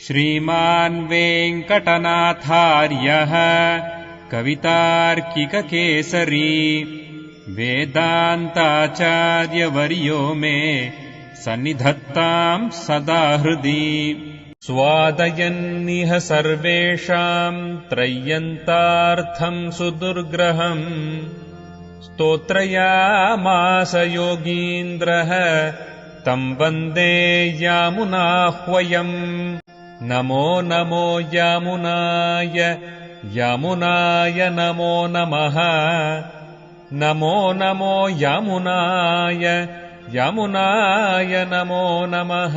श्रीमान् वेङ्कटनाथार्यः कवितार्किककेसरी वेदान्ताचार्यवर्यो मे सन्निधत्ताम् सदा हृदि स्वादयन्निह सर्वेषाम् त्रय्यन्तार्थम् सुदुर्ग्रहम् स्तोत्रयामास योगीन्द्रः तम् वन्दे यामुनाह्वयम् नमो नमो यामुनाय यामुनाय नमो नमः नमो नमो यामुनाय यामुनाय नमो नमः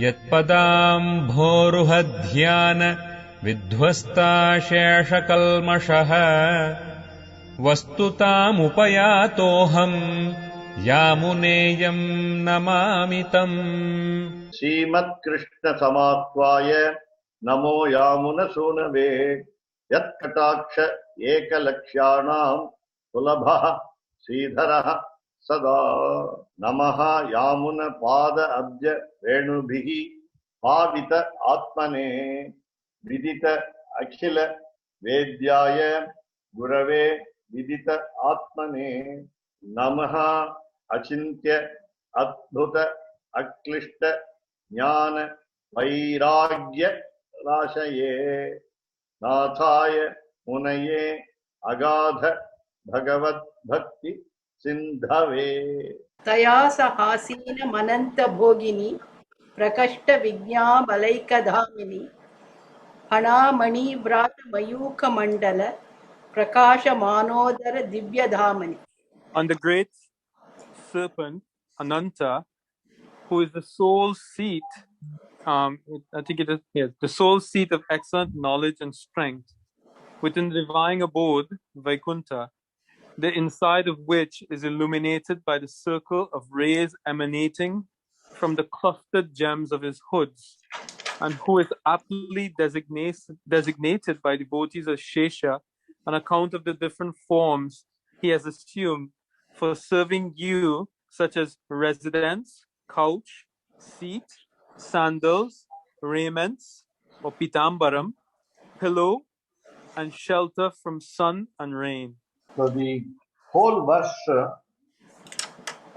यत्पदाम्भोरुहध्यान विध्वस्ताशेषकल्मषः वस्तुतामुपयातोऽहम् यामुनेयम् नमामि तम् श्रीमत्कृष्ण समाह्वाय नमो यामुनसूनवे यत्कटाक्ष एकलक्ष्याणां सुलभः श्रीधरः सदा नमः यामुन पाद अब्ज रेणुभिः पावित आत्मने विदित अखिल वेद्याय गुरवे विदित आत्मने नमः अचिन्त्य अद्भुत अक्लिष्ट ज्ञान वैराग्य राशये नाथाय मुनये अगाध भगवत भक्ति सिंधवे तया सहासीन मनंत भोगिनी प्रकष्ट विज्ञाबलैकधामिनी फणामणि व्रात मयूख मंडल प्रकाशमानोदर दिव्यधामनि. On the great serpent Ananta, who is the soul seat, I think it is, yes, the soul seat of excellent knowledge and strength, within the divine abode, Vaikuntha, the inside of which is illuminated by the circle of rays emanating from the clustered gems of his hoods, and who is aptly designated by devotees as Shesha on account of the different forms he has assumed for serving you, such as residence, couch, seat, sandals, raiments, or pitambaram, pillow, and shelter from sun and rain. So the whole verse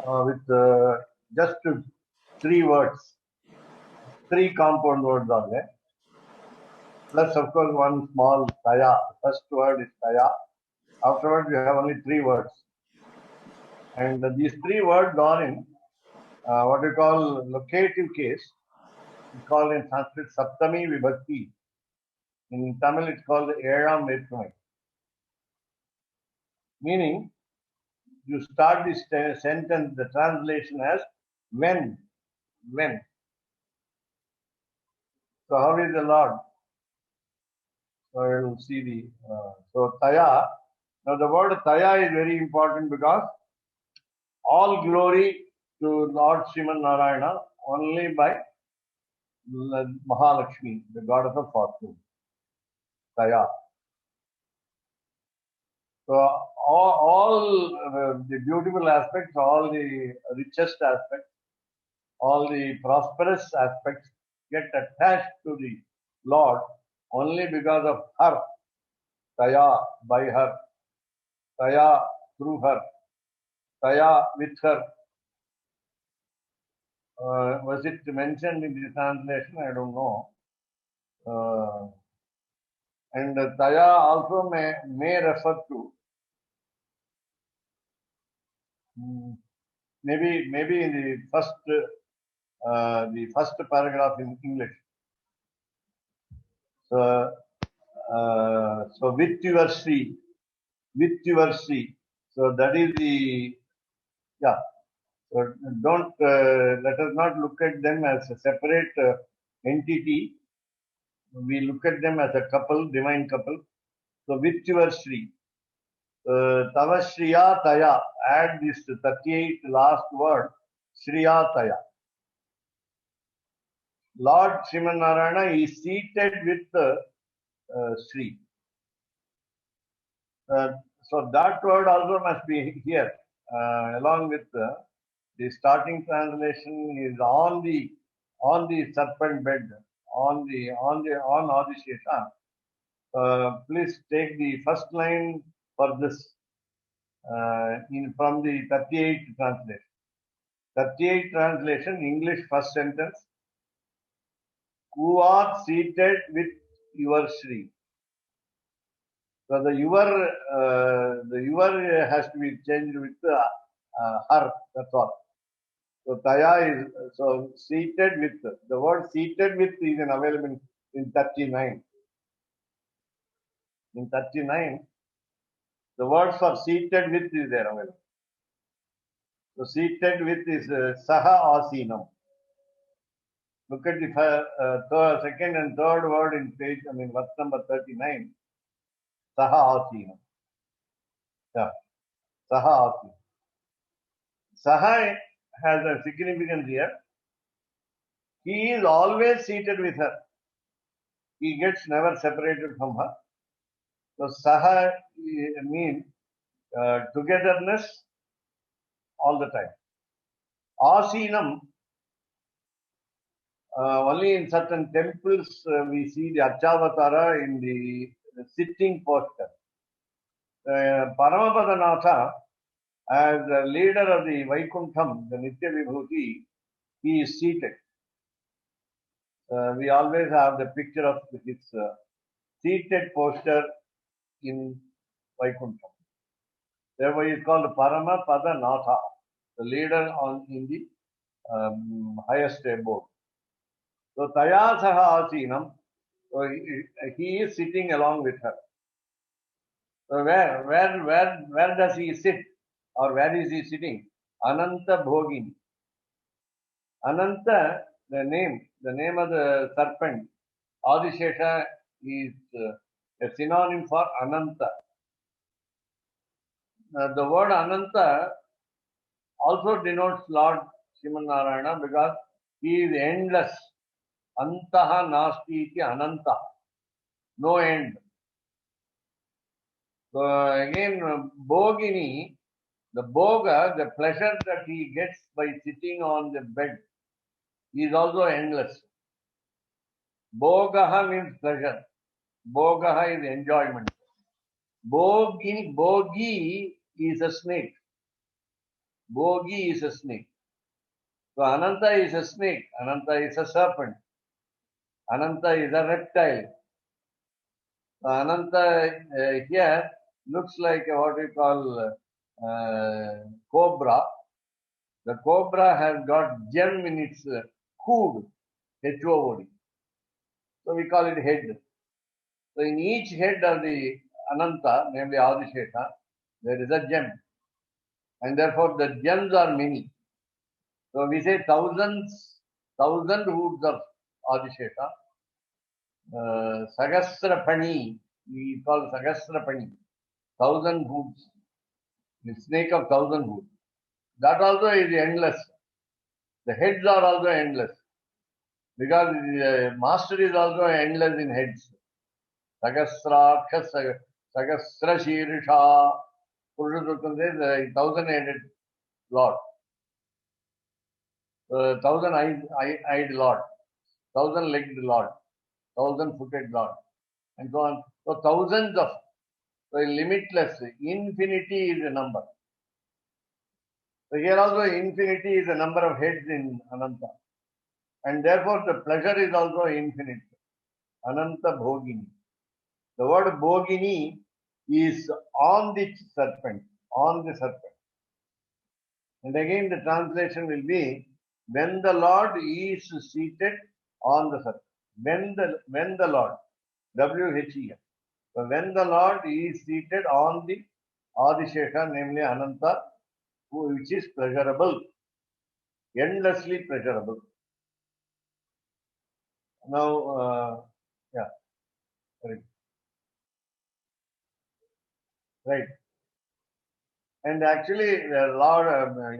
with just 3 words, 3 compound words are there, plus of course one small taya. First word is taya. Afterwards we have only 3 words, and these 3 words are in what we call locative case. We call in Sanskrit Saptami Vibhakti. In Tamil it's called Elam Vettumai. Meaning, you start this sentence, the translation as when. So how is the Lord? So you will see the, so Taya. Now the word Taya is very important because all glory to Lord Sriman Narayana only by Mahalakshmi, the goddess of fortune. Taya. So all the beautiful aspects, all the richest aspects, all the prosperous aspects get attached to the Lord only because of her. Taya, by her. Taya, through her. Taya, with her. Was it mentioned in the translation? I don't know. And Taya also may refer to maybe in the first paragraph in English. So with your Sri. So that is the, yeah. So don't, let us not look at them as a separate entity. We look at them as a couple, divine couple. So with your Sri. Tava Shriya Taya. Add this 38 last word, Shriya Taya. Lord Sriman Narayana is seated with Sri. So that word also must be here, along with the starting translation is on the on the serpent bed, on Adishesha. Please take the first line for this from the 38 translation. 38 translation, English first sentence. Who are seated with your Shri. So the your has to be changed with her. That's all. So Taya is so seated with. The word seated with is available in 39. In 39, the word for seated with is there available. So seated with is Saha Asinam. Look at the second and third word in page, verse number 39. Saha Asinam. Yeah. Saha Asinam. Saha has a significance here. He is always seated with her. He gets never separated from her. So Saha means togetherness all the time. Asinam, only in certain temples we see the Archavatara in the sitting posture. Paramapadanatha, as the leader of the Vaikuntham, the Nitya Vibhuti, he is seated. We always have the picture of his seated posture in Vaikuntham. Therefore, he is called Paramapadanatha, the leader in the highest abode. So Taya Saha Asinam, so he is sitting along with her. So where does he sit, or where is he sitting? Ananta Bhogini. Ananta, the name of the serpent, Adishesha is a synonym for Ananta. The word Ananta also denotes Lord Srimanarayana because he is endless. Antaha nasti iti ananta. No end. So again, Bhogini, the Bhoga, the pleasure that he gets by sitting on the bed is also endless. Bhogaha means pleasure. Bhogaha is enjoyment. Bhogi is a snake. Bhogi is a snake. So Ananta is a snake. Ananta is a serpent. Ananta is a reptile. So Ananta here looks like what we call cobra. The cobra has got gem in its hood, HOOD. So we call it head. So in each head of the Ananta, namely Adishesha, there is a gem. And therefore the gems are many. So we say thousand hoods of Adishesha. Sagasrapani, we call Sagasrapani, 1,000 hoods. The snake of 1,000 hoods. That also is endless. The heads are also endless. Because the master is also endless in heads. Sagasraksha, Sagasra Shirisha. Purushottam says the 1,000-headed Lord. 1,000-eyed Lord. 1,000-legged Lord. 1,000-footed Lord. And so on. So thousands of, so limitless, infinity is a number. So here also infinity is the number of heads in Ananta. And therefore the pleasure is also infinite. Ananta Bhogini. The word Bhogini is on the serpent. On the serpent. And again the translation will be, when the Lord is seated on the serpent. When the Lord, W-H-E-N. So when the Lord is seated on the Adishesha, namely Ananta, which is pleasurable, endlessly pleasurable. Now, right. And actually, the Lord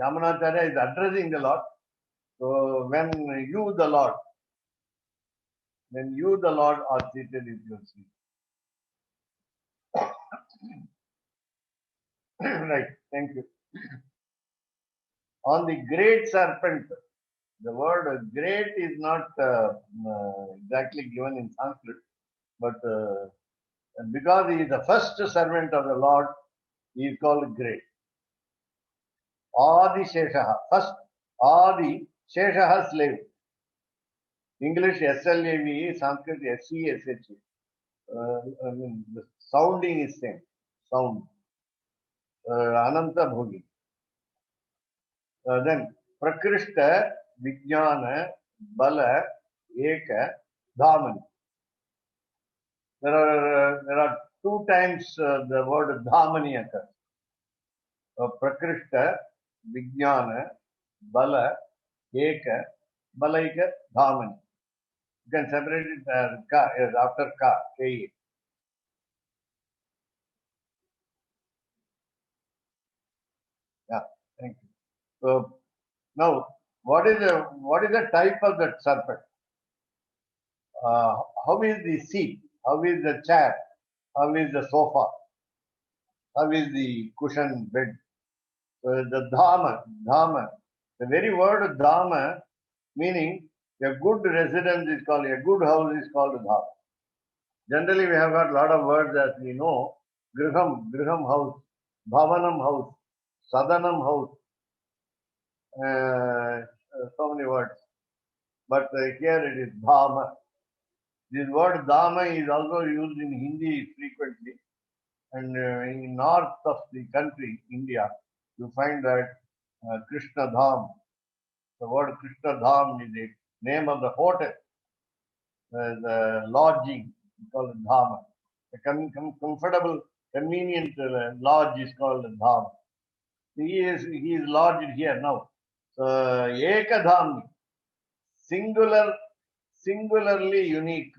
Yamunacharya is addressing the Lord. So when you, the Lord, are seated in your seat. Right. Thank you. On the great serpent, The word great is not exactly given in Sanskrit, but because he is the first servant of the Lord, he is called great. Adi Sheshaha, first Adi Sheshaha slave. English SLAVE, Sanskrit SESH. I mean, the sounding is same. Sound. Ananta Bhogi. Then Prakrishta, Vijnana, Bala, Eka, Dhamani. There are two times the word Dhamani occurs. Prakrishta, Vijnana, Bala, Eka, Balaika, Dhamani. You can separate it ka, yes, after ka, K. Yeah, thank you. So now, what is the type of that serpent? How is the seat? How is the chair? How is the sofa? How is the cushion bed? The dhama. The very word dhama, meaning a good residence is called, a good house is called dhama. Generally, we have got a lot of words as we know. Griham house, bhavanam house, sadanam house, so many words. But here it is dhama. This word dhama is also used in Hindi frequently. And in north of the country, India, you find that Krishna Dham. The word Krishna Dham is the name of the hotel, the lodging, called Dhama. The comfortable, convenient lodge is called Dham. He is lodged here now. So Ekadhamni, singularly unique.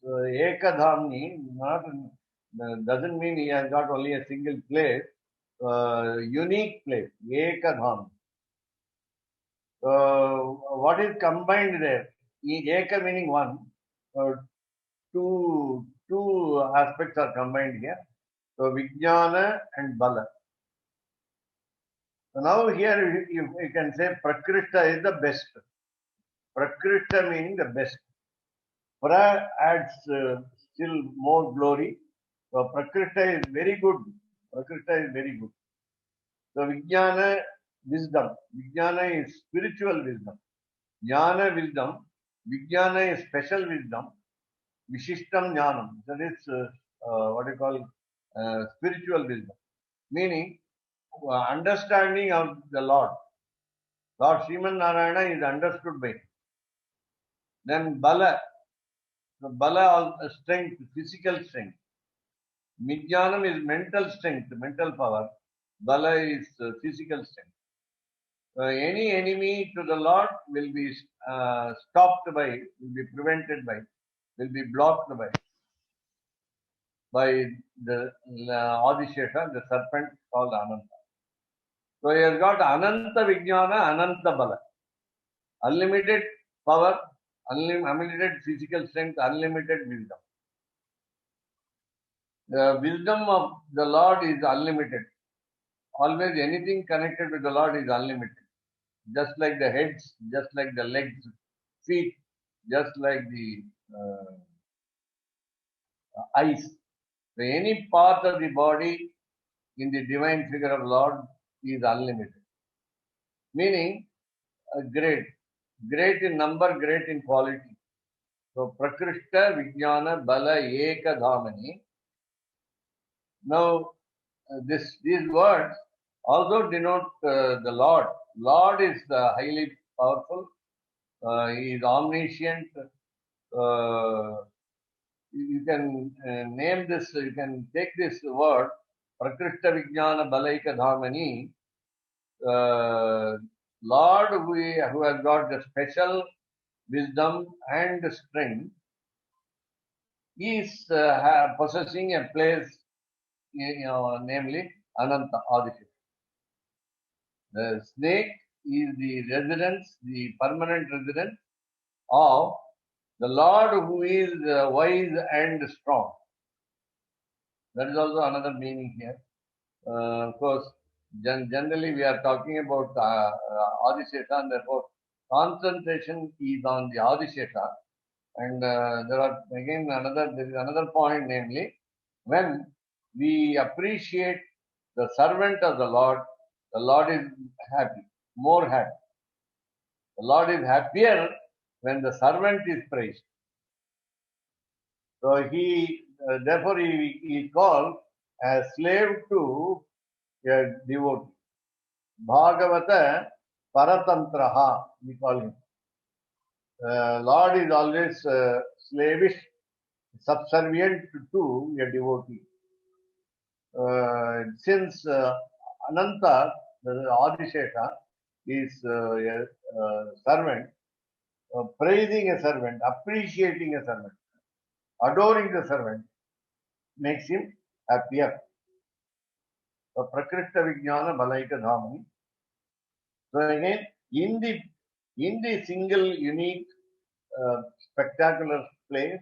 So Ekadhamni doesn't mean he has got only a single place, unique place, Ekadhamni. What is combined there? Eka meaning one, two aspects are combined here. So Vijnana and Bala. So now here you can say Prakrishta is the best. Prakrishta meaning the best. Pra adds still more glory. So Prakrishta is very good. Prakrishta is very good. So Vijnana, wisdom. Vijnana is spiritual wisdom. Jnana wisdom. Vijnana is special wisdom. Vishishtam Jnanam. That is what you call spiritual wisdom. Meaning understanding of the Lord. Lord Sriman Narayana is understood by him. Then Bala. So Bala strength, physical strength. Vijnanam is mental strength, mental power. Bala is physical strength. Any enemy to the Lord will be stopped by, will be prevented by, will be blocked by the Adishesha, the serpent called Ananta. So he has got Ananta Vijnana, Ananta Bala. Unlimited power, unlimited physical strength, unlimited wisdom. The wisdom of the Lord is unlimited. Always anything connected with the Lord is unlimited. Just like the heads, just like the legs, feet, just like the eyes. So any part of the body in the divine figure of Lord is unlimited. Meaning great. Great in number, great in quality. So Prakrishta, Vijnana, Bala, Eka, Dhamani. Now these words also denote the Lord. Lord is highly powerful. He is omniscient. You can name this, you can take this word, Prakrishta Vijnana Balaika Dhamani, Lord who has got the special wisdom and strength, is possessing a place, namely Ananta Adishesha. The snake is the residence, the permanent residence of the Lord who is wise and strong. That is also another meaning here. Of course, generally we are talking about Adishesha, and therefore concentration is on the Adishesha. And there is another point, namely, when we appreciate the servant of the Lord is happy, more happy. The Lord is happier when the servant is praised. So therefore he is called a slave to a devotee. Bhagavata Paratantraha, we call him. Lord is always slavish, subservient to a devotee. Since Ananta, the Adishesha, is a servant, praising a servant, appreciating a servant, adoring the servant makes him happier. So, Prakrishta Vijnana Balaika Dhamani. So again, in the single, unique, spectacular place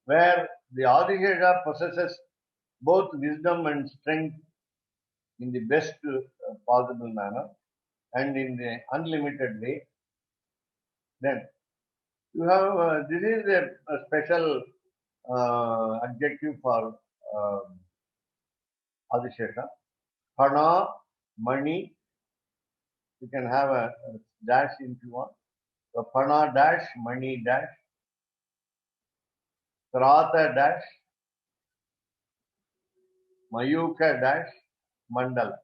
where the Adishesha possesses both wisdom and strength in the best possible manner and in the unlimited way, then you have this is a special adjective for Adishesha. Phana, Mani, you can have a dash if you want. So Phana dash, Mani dash, Trata dash, Mayuka dash, Mandala.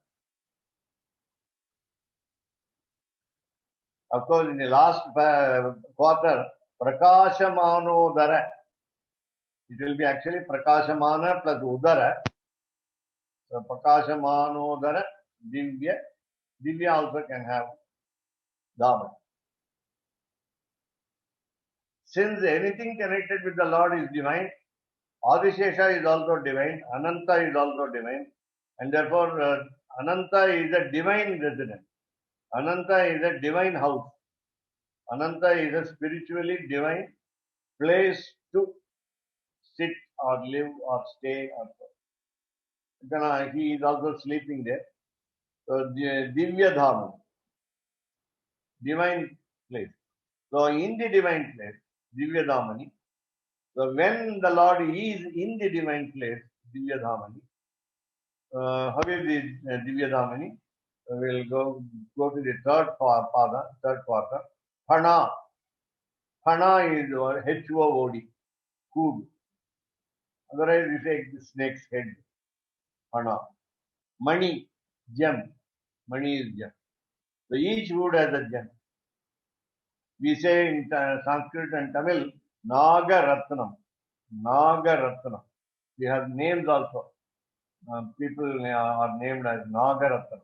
Of course, in the last quarter, Prakashamanodara. It will be actually Prakashamana plus Udara. So Prakashamanodara, Divya. Divya also can have Dhamma. Since anything connected with the Lord is divine, Adishesha is also divine, Ananta is also divine, and therefore Ananta is a divine residence. Ananta is a divine house. Ananta is a spiritually divine place to sit or live or stay. He is also sleeping there. So Divya Dhama, divine place. So in the divine place, Divya Dhamani. So when the Lord is in the divine place, Divya Dhamani, how is the Divya Dhamani? We'll go to the third quarter. Phana. Phana is H-O-O-D, food. Otherwise we take the snake's head. Phana. Mani, gem. Mani is gem. So each wood has a gem. We say in Sanskrit and Tamil, Nagaratnam. Nagaratnam. We have names also. People are named as Nagaratnam.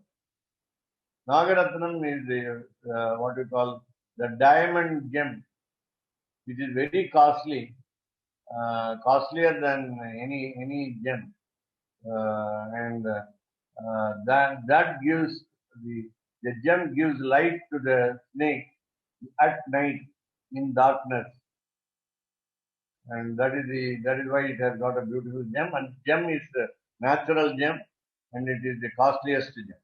Nagaratnam is what we call the diamond gem, which is very costly, costlier than any gem, and that gives the gem gives light to the snake at night in darkness, and that is why it has got a beautiful gem. And gem is the natural gem, and it is the costliest gem.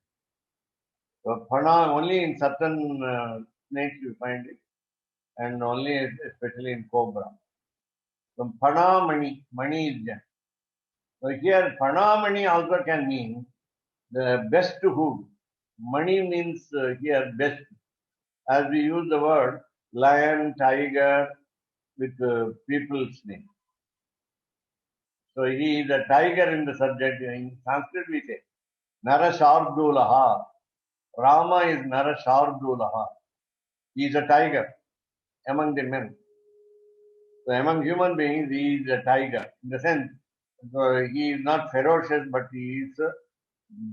So Phana, only in certain snakes you find it, and only especially in cobra. So Phana Mani, Mani is gem. So here Phana Mani also can mean the best hood. Mani means here best, as we use the word lion, tiger with people's name. So he is a tiger in the subject. In Sanskrit we say Narashardulaha. Rama is Narashardulaha. He is a tiger among the men. So among human beings, he is a tiger. In the sense, he is not ferocious, but he is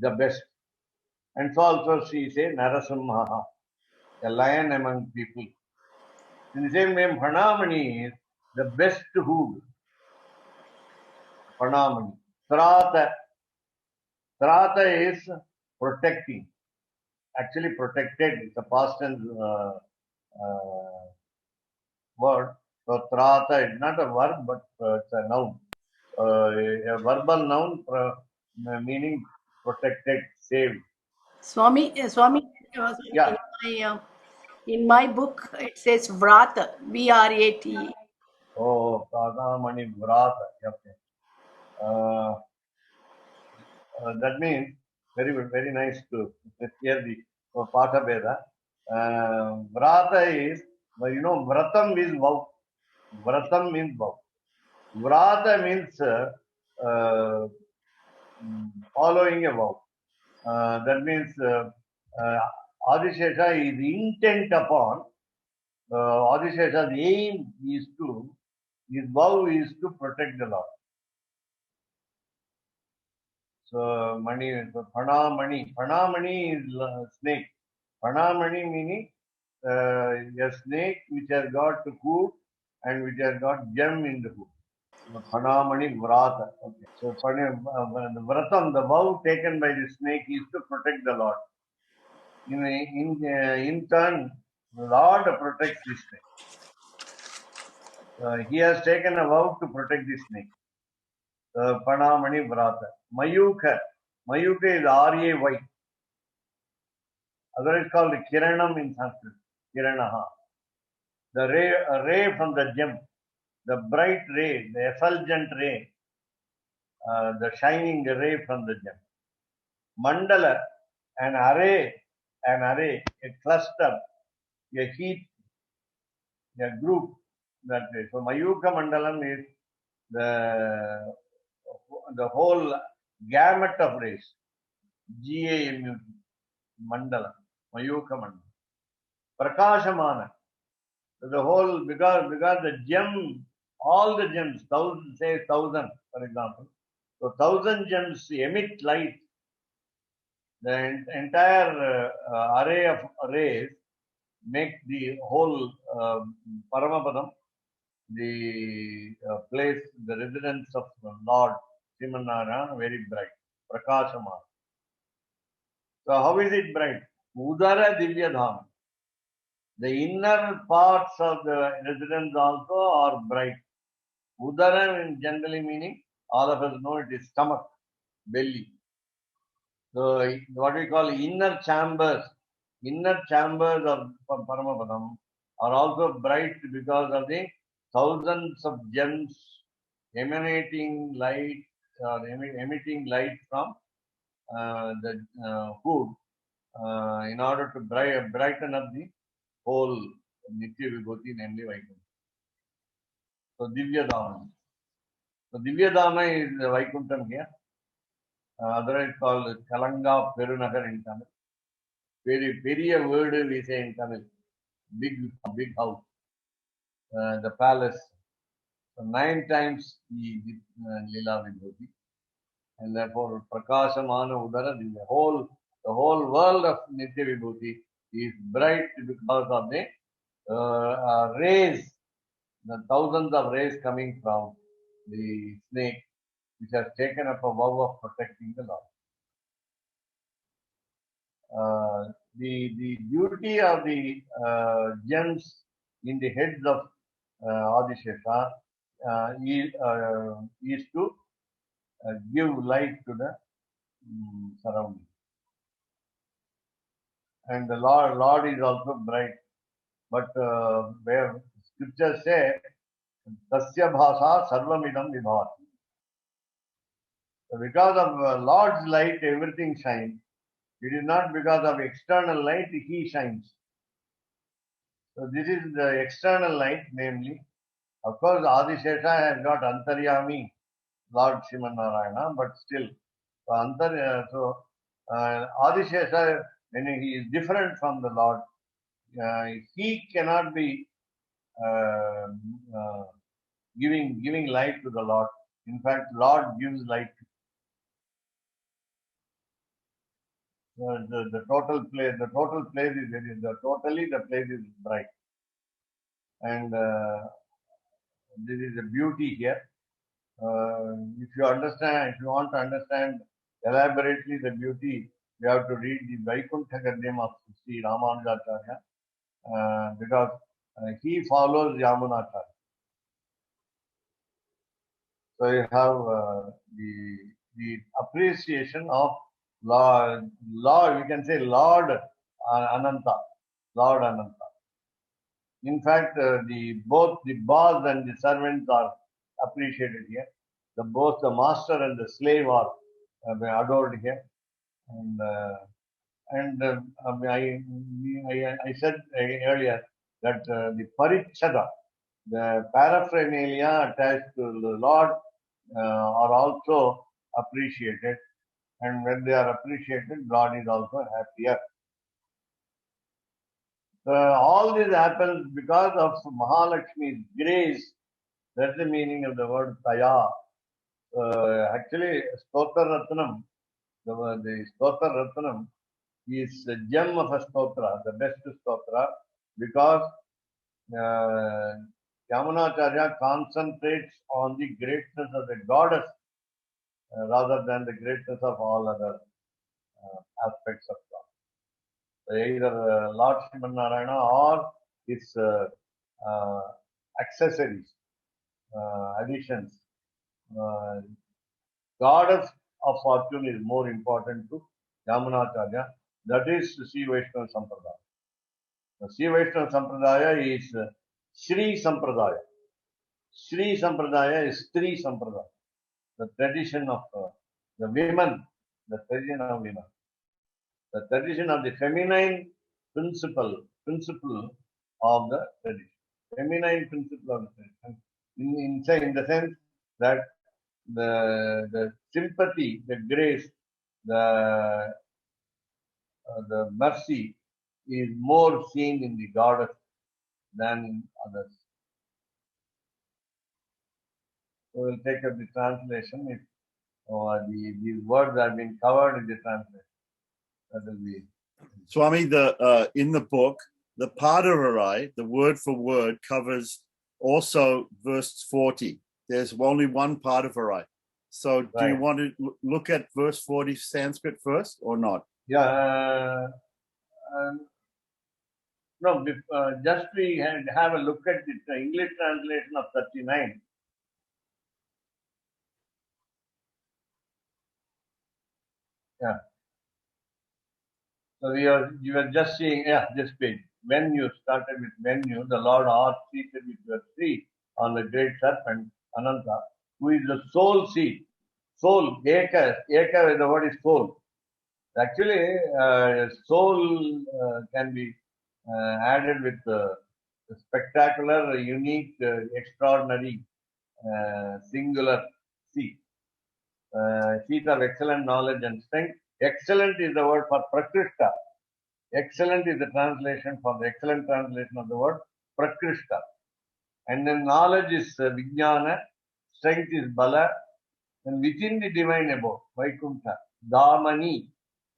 the best. And so also she says Narasimha, a lion among people. In the same way, Pranamani is the best hood. Pranamani. Trata. Trata is protecting. Actually protected. It's a past tense word. So trata is not a verb, but it's a noun. A verbal noun meaning protected, saved. Swami, Yeah. my In my book, it says Vrata, V-R-A-T-E. Oh, Pradamani Vrata. Okay. That means very good, very nice to hear the Patha Veda. Vrata is, Vratam is vow. Vratam means vow. Vrata means following a vow. That means Adishesha is intent upon, Adishesha's aim is to, his vow is to protect the Lord. So, Mani, Pranamani. Pranamani is snake. Pranamani meaning a snake which has got the hood and which has got gem in the hood. Pranamani Vrata. Okay. So, the Vratam, the vow taken by the snake is to protect the Lord. In turn, the Lord protects the snake. He has taken a vow to protect the snake. Pranamani Vrata. Mayukha. Mayukha is R-A-Y. Otherwise called Kiranam in Sanskrit. Kiranaha. The ray, a ray from the gem. The bright ray, the effulgent ray. The shining ray from the gem. Mandala, an array, a cluster, a heap, a group. That way. So Mayuka Mandalam is the whole gamut of rays. GAMU Mandala. Mayuka Mandala. Prakashamana. So the whole, because the gem, all the gems, 1,000, for example. So 1,000 gems emit light. The entire array of rays make the whole Paramapadam, the place, the residence of Lord Srimanarayana, very bright. Prakashamana. So how is it bright? Udara Divya Dham. The inner parts of the residence also are bright. Udara generally meaning, all of us know it is stomach, belly. So what we call inner chambers of Paramapadam are also bright because of the thousands of gems emanating light, emitting light from the hood in order to brighten up the whole Nitya Vibhuti, namely Vaikuntha. So Divya Dhamma. So Divya Dhamma is Vaikuntham here. Otherwise called Kalanga Perunagar in Tamil. Periya word we say in Tamil. Big house. The palace. So 9 times he did Leela Vibhuti. And therefore Prakashamana Udara, the whole world of Nitya Vibhuti is bright because of the rays, the thousands of rays coming from the snake, which has taken up a vow of protecting the Lord. The beauty of the gems in the heads of Adishesha is to give light to the surrounding. And the Lord is also bright. But where scriptures say, Tasya Bhasa Sarvamidam Vibhati. So because of Lord's light, everything shines. It is not because of external light, he shines. So this is the external light, namely. Of course, Adishesha has got Antaryami, Lord Srimanarayana, but still, Adishesha, when he is different from the Lord, he cannot be giving light to the Lord. In fact, Lord gives light. The place is bright, and this is a beauty here. If you want to understand elaborately the beauty, you have to read the Vaikuntha Gadyam of Sri Ramanujacharya, because he follows Yamunacharya. So you have the appreciation of Lord, we can say Lord Ananta, Lord Ananta. In fact, both the boss and the servants are appreciated here. Both the master and the slave are adored here. I said earlier that the parichada, the paraphernalia attached to the Lord are also appreciated, and when they are appreciated, Lord is also happier. All this happens because of Mahalakshmi's grace. That's the meaning of the word Taya. Actually, Stotra Ratnam, the Stotra Ratnam is the gem of a stotra, the best stotra, because Yamunacharya concentrates on the greatness of the goddess rather than the greatness of all other aspects of God. So either Lord Sriman Narayana or his accessories, additions. Goddess of fortune is more important to Yamunacharya. That is Sri Vaishnava Sampradaya. The Sri Vaishnava Sampradaya is Sri Sampradaya. Sri Sampradaya is Stri Sampradaya. The tradition of the women, the tradition of women. The tradition of the feminine principle of the tradition. Feminine principle of the tradition. In the sense that the sympathy, the grace, the mercy is more seen in the goddess than in others. We will take up the translation if these words have been covered in the translation. That will be. Swami, in the book, the Padarai, the word for word, covers also verse 40. There's only one Padarai. So do you want to look at verse 40 Sanskrit first or not? Yeah. No, just we have a look at the English translation of 39. Yeah. So you were just seeing, this page. When you started with when you, the Lord are seated with your feet on the great serpent, Ananta, who is the soul seat. Soul, Eka, the word is soul. Actually, soul can be added with spectacular, unique, extraordinary, singular seat. Seat of excellent knowledge and strength. Excellent is the word for Prakrishta. Excellent is the translation for the excellent translation of the word Prakrishta. And then knowledge is Vijnana, strength is Bala, and within the divine abode, Vaikuntha, Dhamani.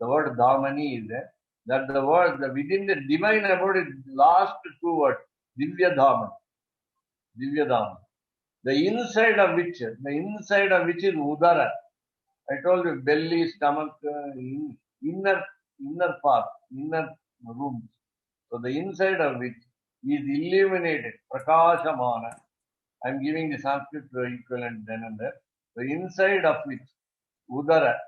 The word Dhamani is there. That the word, within the divine abode is last two words, Divya Dhaman. Divya Dhaman. The inside of which is Udara. I told you belly, stomach, inner part, inner rooms. So the inside of which is illuminated, Prakashamana. I am giving the Sanskrit equivalent then and there. The inside of which Udara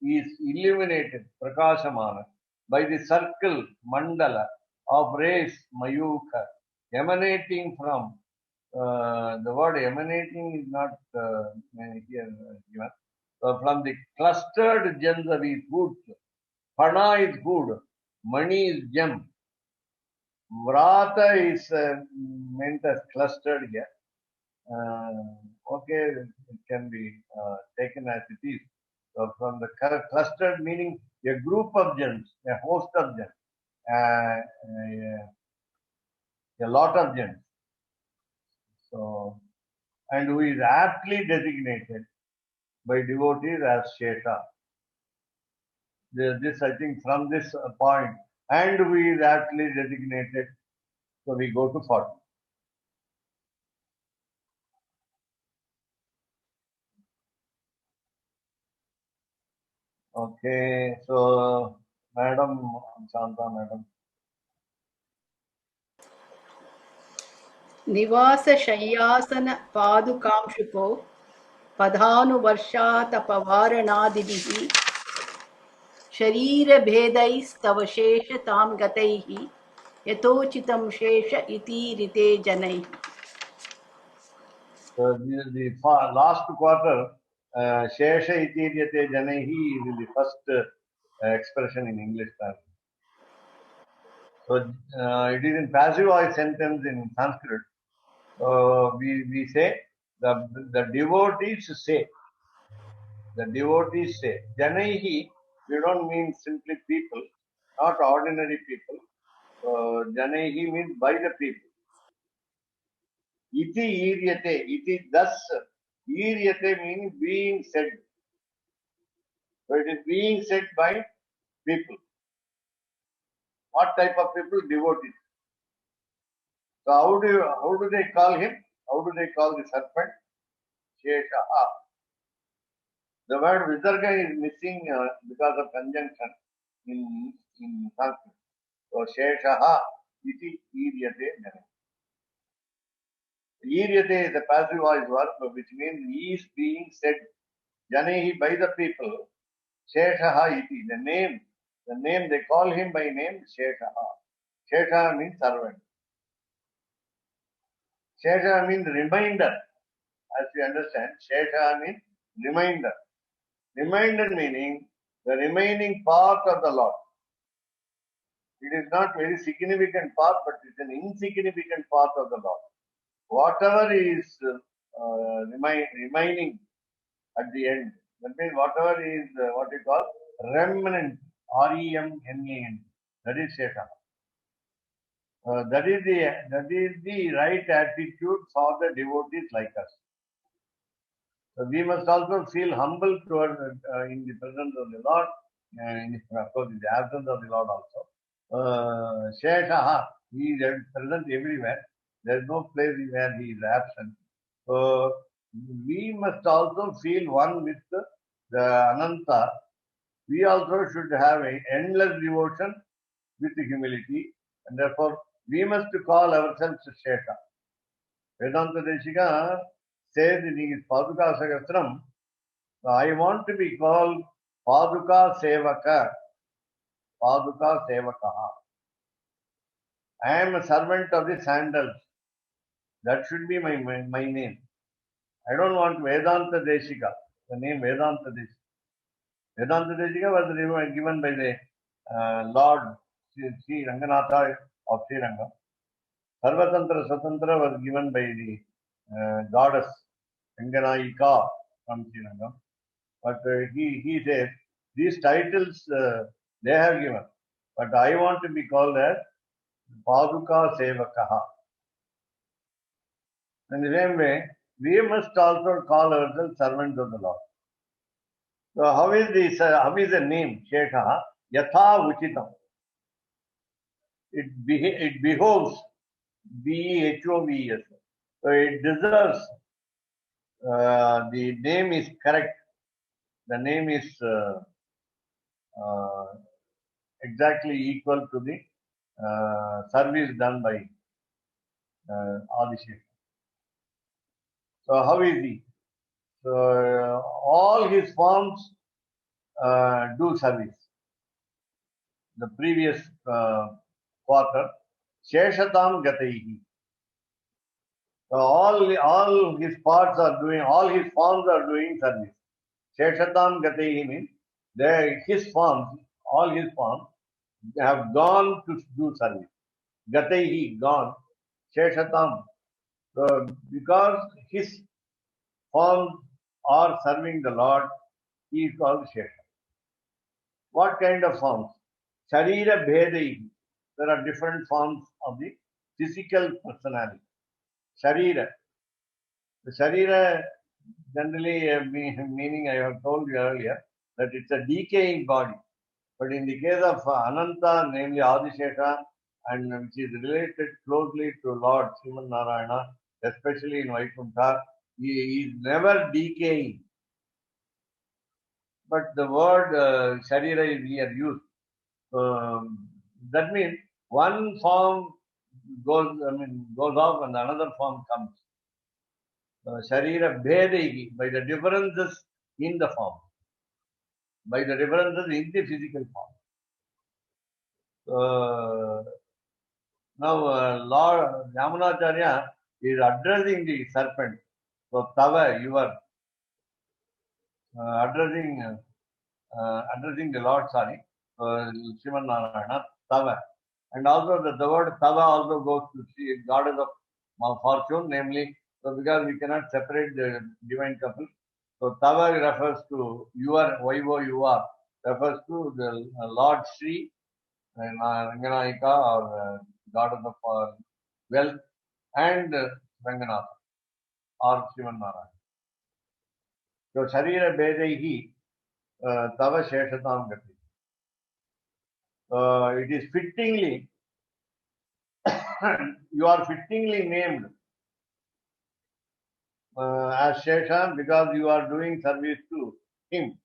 is illuminated, Prakashamana, by the circle, mandala, of rays, Mayuka, emanating from, the word emanating is not here given. So from the clustered gems of his food, Pana is food, Mani is gem, Vrata is meant as clustered here. Okay, it can be taken as it is. So from the clustered meaning a group of gems, a host of gems, a lot of gems. So, and who is aptly designated by devotees as Shesha. This, I think, from this point, and who is aptly designated, so we go to 40. Okay, so Madam Shanta, Madam. निवास शय्यासन पादुकांशुको पधानुवर्षातपवारणादिभिः शरीरभेदैस्तव शेषतां गतैः यथोचितं शेष इतीरिते जनैः. Last quarter, Shesha Itiryate Janaihi is the first expression in English translation. So it is in passive voice sentence in Sanskrit. We say the devotees say. The devotees say. Janaihi, we don't mean simply people, not ordinary people. Janaihi means by the people. Iti iryate, iti thus, iryate means being said. So it is being said by people. What type of people? Devotees. So how do they call him? How do they call the serpent? Sheshaha. The word Visarga is missing because of conjunction in Sanskrit. So Sheshaha iti iryate jana. Iryate is a passive voice verb which means he is being said Janehi by the people. Sheshaha iti, the name they call him by name Sheshaha. Shesha means servant. Shesha means reminder. As you understand, Shesha means reminder. Reminder meaning the remaining part of the Lord. It is not very significant part, but it's an insignificant part of the Lord. Whatever is remaining at the end, that means whatever is what we call remnant, R-E-M-N-A-N, that is Shesha. That is the right attitude for the devotees like us. So we must also feel humble towards in the presence of the Lord, and of course in the absence of the Lord also. Sheshaha, he is present everywhere. There is no place where he is absent. So we must also feel one with the Ananta. We also should have an endless devotion with humility, and therefore we must call ourselves Shesha. Vedanta Deshika says in his Paduka Sahasram, I want to be called Paduka Sevaka. Paduka Sevakaha. I am a servant of the sandals. That should be my name. I don't want Vedanta Deshika, the name Vedanta Deshika. Vedanta Deshika was given by the Lord Sri Ranganatha of Sri Rangam. Sarvatantra Swatantra was given by the goddess Ranganayika from Sri Rangam. But he says, these titles they have given. But I want to be called as Paduka Sevakaha. In the same way, we must also call ourselves servants of the Lord. So how is the name Sheshaha? Yatha Uchitam. It behoves, B-E-H-O-V-E-S. So it deserves, the name is correct. The name is exactly equal to the service done by Adishesha. So how is he? So all his forms do service. The previous quarter, Sheshatam Gataihi. So all his parts are doing, all his forms are doing service. Sheshatam Gataihi means his forms, all his forms, they have gone to do service. Gataihi, gone. Sheshatam. So because his forms are serving the Lord, he is called Shesha. What kind of forms? Sharira Bhedaihi. There are different forms of the physical personality. Sharira. The Sharira generally meaning I have told you earlier that it's a decaying body. But in the case of Ananta, namely Adishesha, and which is related closely to Lord Sriman Narayana, especially in Vaikuntha, he is never decaying. But the word Sharira is here used. That means one form goes off and another form comes. Sharira Bhedaihi, by the differences in the form, by the differences in the physical form. Now, Lord Yamunacharya is addressing the serpent. So, Tava, you are addressing the Lord, sorry, Shivan Narayana, Tava. And also the word Tava also goes to the goddess of fortune, namely, so because we cannot separate the divine couple. So Tava refers to your, Vaivo you are, refers to the Lord Sri, Ranganayika or goddess of wealth, and Ranganatha or Shivan Narayana. So Sharira Bedehi Tava Sheshatam Gati. It is fittingly, you are fittingly named as Shesha because you are doing service to him.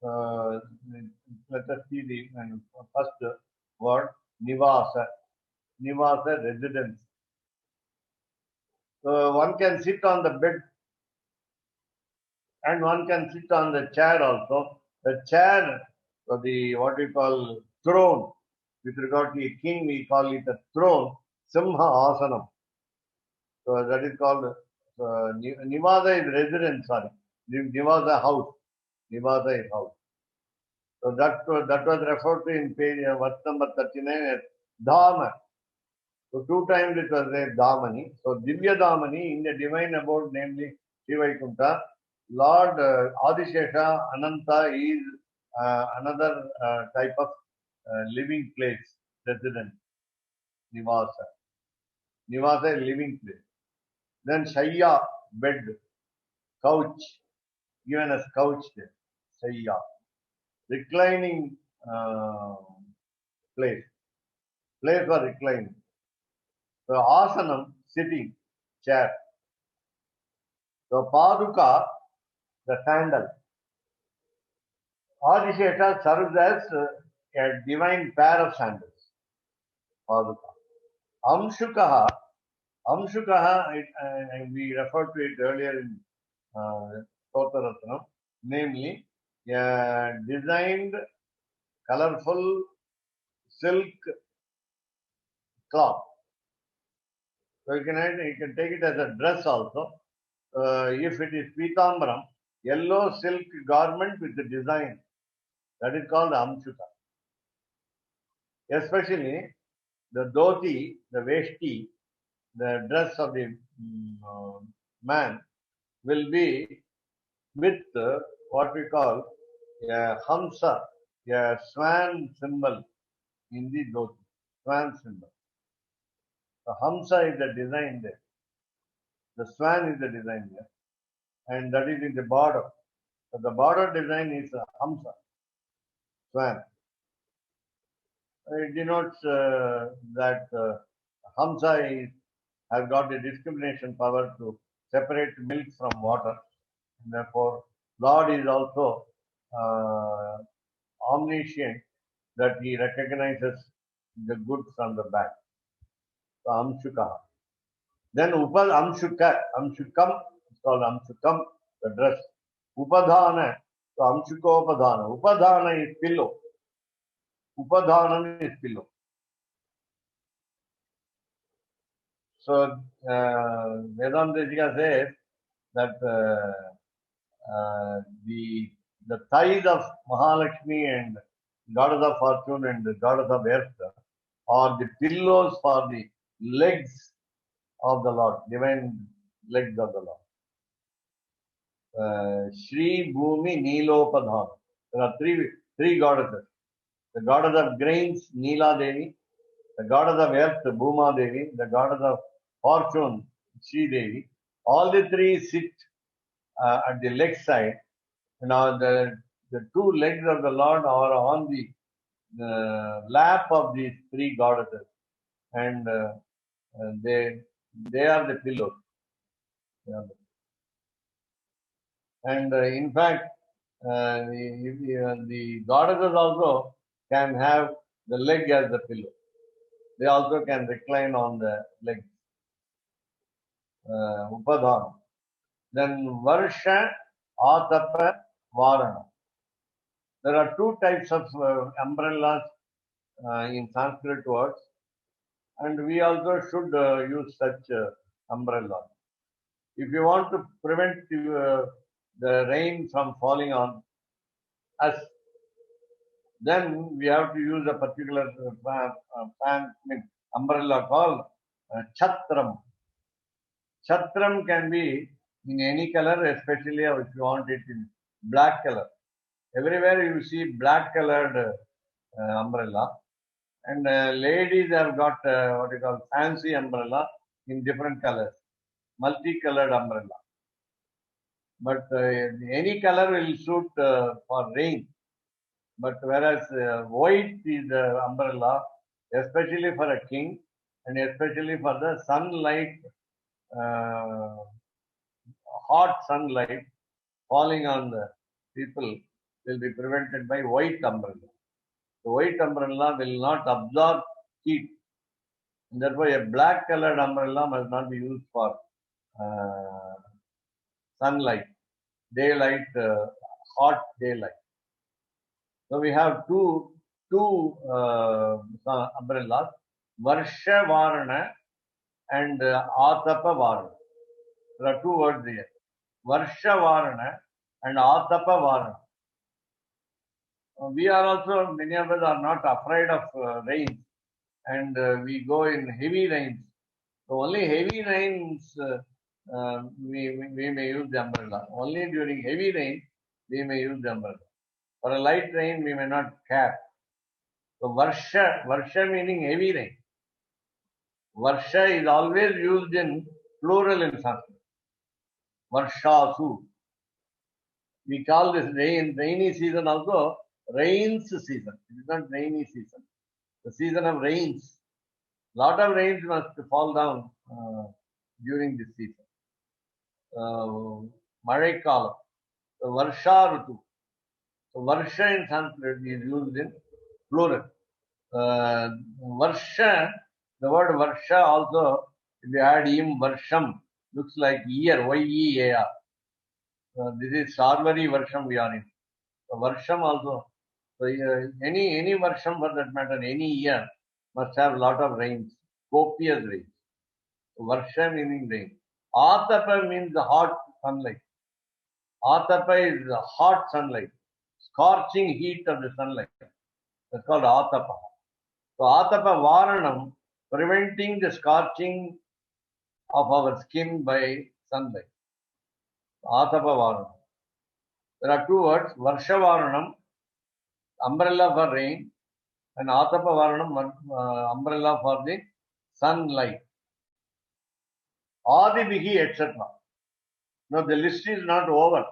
Let us see the first word, Nivasa. Nivasa, residence. So one can sit on the bed and one can sit on the chair also. The chair, or the what we call throne, with regard to a king, we call it a throne, Simha Asanam. So that is called Nivasa is residence, sorry. Nivasa house. Nivasa is house. So that was referred to in page verse number 39 as Dhama. So two times it was a Dhamani. So Divya Dhamani in the divine abode, namely Shivaikuntha, Lord Adishesha Ananta is another type of living place, residence, Nivasa. Nivasa is living place. Then Shayya, bed, couch, given as couch there, Shayya. Reclining place for reclining. So asanam, sitting, chair. So paduka, the sandal. Adishesha serves as a divine pair of sandals. Paduka. Amshukaha, we referred to it earlier in Stotaratnam, namely a designed, colorful silk cloth. So you can take it as a dress also. If it is Pitambaram, yellow silk garment with the design, that is called Amshuka. Especially the dhoti, the veshti, the dress of the man will be with what we call a hamsa, a swan symbol in the dhoti, swan symbol. The hamsa is the design there. The swan is the design there. And that is in the border. So the border design is a hamsa, swan. It denotes that hamsa has got the discrimination power to separate milk from water. And therefore, Lord is also omniscient, that he recognizes the good from the bad. So Amshuka. Then Amshukam is called Amshukam, the dress. Upadhana, so Amshukopadhana. Upadhana is pillow. Upadhanam is pillow. So Vedanta says that the thighs of Mahalakshmi and goddess of fortune and the goddess of earth are the pillows for the legs of the Lord, divine legs of the Lord. Shri Bhumi Nilopadhana. There are three goddesses. The goddess of grains, Neela Devi. The goddess of earth, Bhuma Devi. The goddess of fortune, Shri Devi. All the three sit at the leg side. Now the two legs of the Lord are on the lap of these three goddesses, and they are the pillows. And in fact, the goddesses also can have the leg as the pillow. They also can recline on the legs. Upadhana. Then Varsha, Atapa, Varana. There are two types of umbrellas in Sanskrit words, and we also should use such umbrella. If you want to prevent the rain from falling on us, then we have to use a particular umbrella called chatram. Chatram can be in any color, especially if you want it in black color. Everywhere you see black colored umbrella, and ladies have got what you call fancy umbrella in different colors, multicolored umbrella. But any color will suit for rain. But whereas white is the umbrella, especially for a king and especially for the sunlight, hot sunlight falling on the people will be prevented by white umbrella. The white umbrella will not absorb heat. And therefore, a black colored umbrella must not be used for sunlight, daylight, hot daylight. So we have two umbrellas, Varsha Varana and Atapa Varana. There are two words here, Varsha Varana and Atapa Varana. We are also, many of us are not afraid of rain, and we go in heavy rains. So only heavy rains we may use the umbrella. Only during heavy rain we may use the umbrella. For a light rain we may not care. So Varsha meaning heavy rain. Varsha is always used in plural in Sanskrit. Varshasu. We call this rainy season also rains season. It is not rainy season. The season of rains. Lot of rains must fall down during this season. Maraikalam. So Varsha Rutu. So Varsha in Sanskrit is used in plural. Varsha, the word Varsha also, if you add im Varsham, looks like year, Y-E-A-R. This is Sarvari Varsham we are in. So Varsham also, so any Varsham for that matter, any year must have lot of rains, copious rains. So Varsha meaning rain. Atapa means the hot sunlight. Atapa is the hot sunlight, scorching heat of the sunlight. That's called Atapa. So Atapa Varanam, preventing the scorching of our skin by sunlight. Atapa Varanam. There are two words, Varsha Varanam, umbrella for rain, and Atapa Varanam, umbrella for the sunlight. Adibihi, etc. Now the list is not over.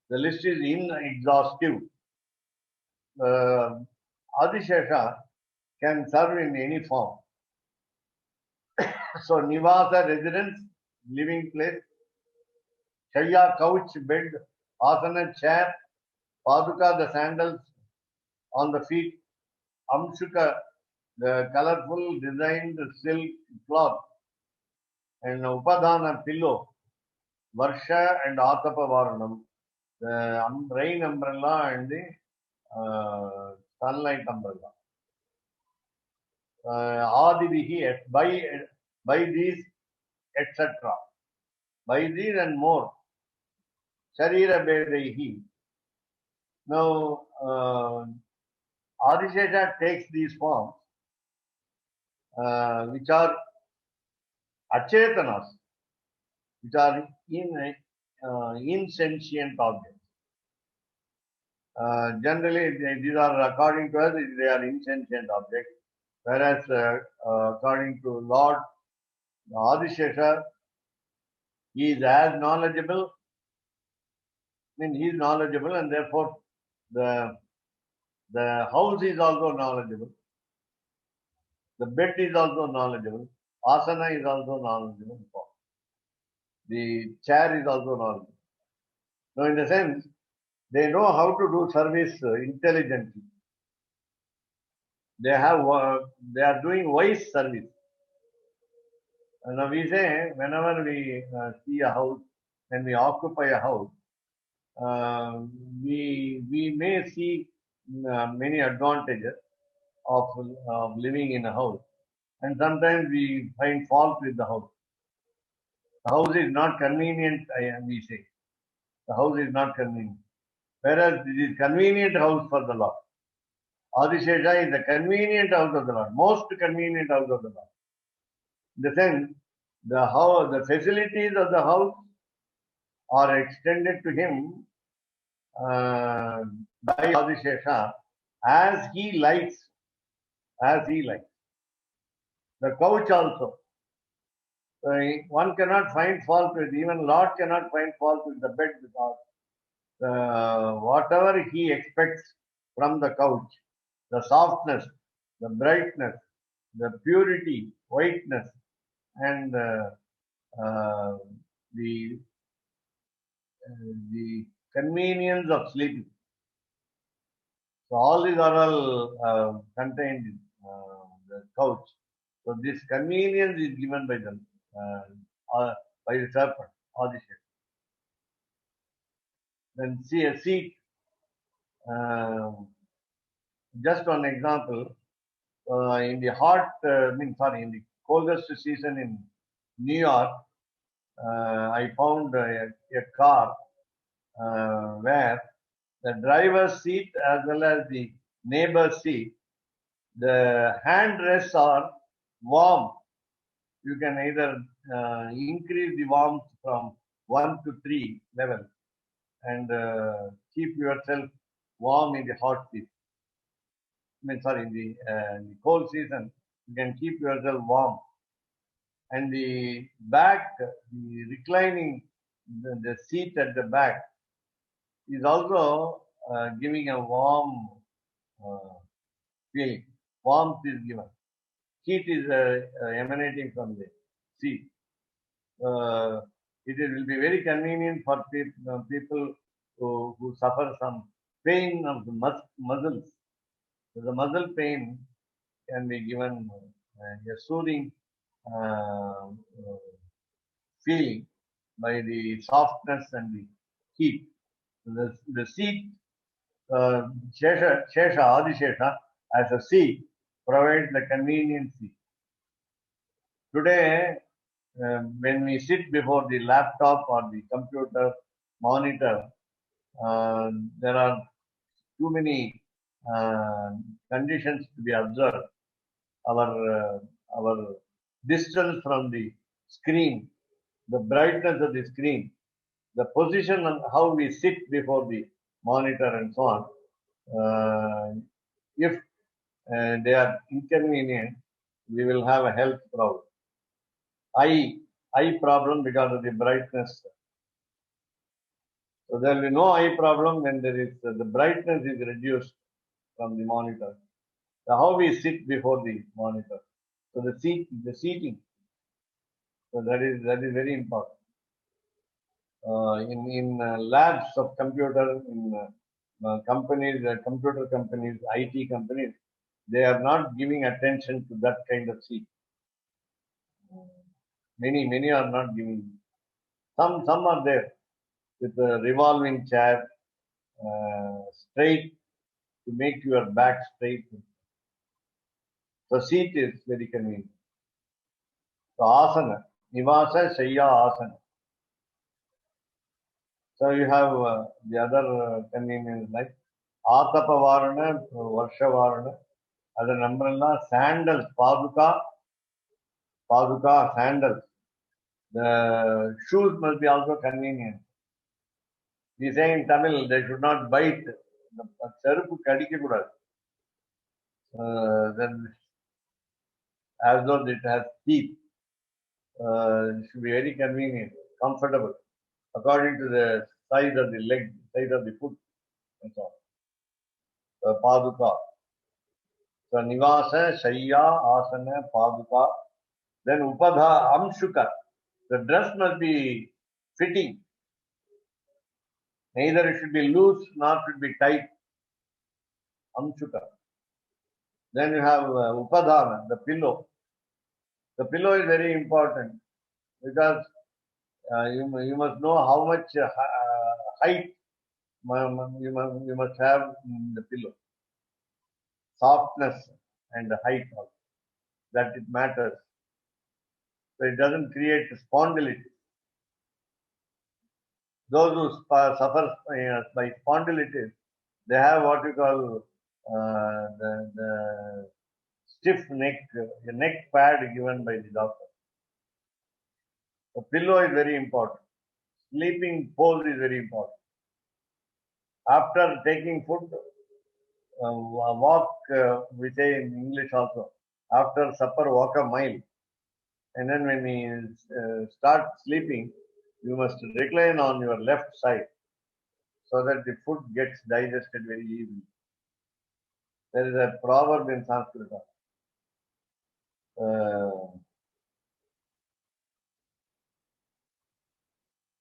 The list is inexhaustive. Adishesha can serve in any form. So Nivasa, residence, living place, Shaya, couch, bed, Asana, chair, Paduka, the sandals on the feet, Amshuka, the colorful designed silk cloth, and Upadana, pillow, Varsha and Atapa Varanam, the rain umbrella and the sunlight umbrella. Adivihi, by these, etc. By these and more. Sharira Bedehi. Now, Adishesha takes these forms, which are achetanas, which are insentient objects. Generally, these are, according to us, they are insentient objects, whereas according to Lord Adishesha, he is as knowledgeable. I mean, he is knowledgeable, and therefore the house is also knowledgeable. The bed is also knowledgeable. Asana is also knowledgeable. The chair is also knowledgeable. Now, in the sense, they know how to do service intelligently. They are doing wise service. And now we say, whenever we see a house, when we occupy a house, we may see many advantages. of living in a house. And sometimes we find fault with the house. The house is not convenient, we say. The house is not convenient. Whereas it is convenient house for the Lord. Adishesha is the convenient house of the Lord, most convenient house of the Lord. In the sense, the house, the facilities of the house are extended to him by Adishesha as he likes, as he likes. The couch also. One cannot find fault with, even Lord cannot find fault with the bed because whatever he expects from the couch, the softness, the brightness, the purity, whiteness, and the convenience of sleeping. So all these are all contained in the couch. So this convenience is given by them, by the serpent, Adishesha. Then see a seat. Just one example. In the hot, in the coldest season in New York, I found a car where the driver's seat as well as the neighbor's seat, the handrests are warm. You can either increase the warmth from 1 to 3 level and keep yourself warm in the hot season. In the cold season, you can keep yourself warm. And the back, the reclining, the seat at the back is also giving a warm feeling. Warmth is given. Heat is emanating from the seat. It will be very convenient for people who suffer some pain of the muscles. So the muscle pain can be given a soothing feeling by the softness and the heat. The seat, Shesha, Adishesha, as a seat, provides the conveniency. Today, when we sit before the laptop or the computer monitor, there are too many conditions to be observed. Our distance from the screen, the brightness of the screen, the position and how we sit before the monitor and so on. If they are inconvenient, we will have a health problem. Eye problem because of the brightness. So there will be no eye problem when there is the brightness is reduced from the monitor. So how we sit before the monitor. So the seating. So that is very important. In labs of computer, in companies, computer companies, IT companies, they are not giving attention to that kind of seat. Many are not giving. Some are there with a revolving chair, straight to make your back straight. So seat is very convenient. So asana, nivasa, shayya, asana. So you have the other convenience like Atapavarana, Varshavarana, as an umbrella, sandals, paduka, sandals. The shoes must be also convenient. We say in Tamil, they should not bite. Then, as though it has teeth, it should be very convenient, comfortable, according to the size of the leg, size of the foot, and so on. Paduka. So Nivasa, Shayya, Asana, Paduka. Then Upadha, Amshuka. The dress must be fitting. Neither it should be loose nor should be tight. Amshuka. Then you have Upadhana, the pillow. The pillow is very important because you must know how much height you must have in the pillow. Softness, and the height also, that it matters. So it doesn't create spondylitis. Those who suffer by spondylitis, they have what you call the stiff neck, a neck pad given by the doctor. The pillow is very important. Sleeping pose is very important. After taking food, walk, we say in English also, after supper, walk a mile. And then when you start sleeping, you must recline on your left side so that the food gets digested very easily. There is a proverb in Sanskrit.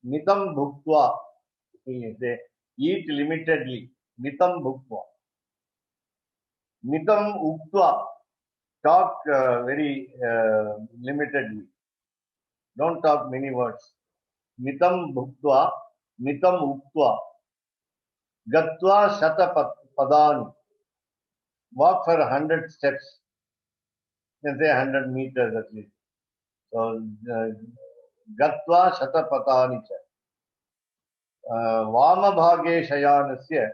Nitam bhuktva. They eat limitedly. Nitam bhuktva. Nitam uktva. Talk very limitedly. Don't talk many words. Nitam bhuktva. Nitam uktva. Gatva shata padani. Walk for 100 steps. You can say 100 meters at least. So, Gatva shata padani cha. Vama bhage shayanasya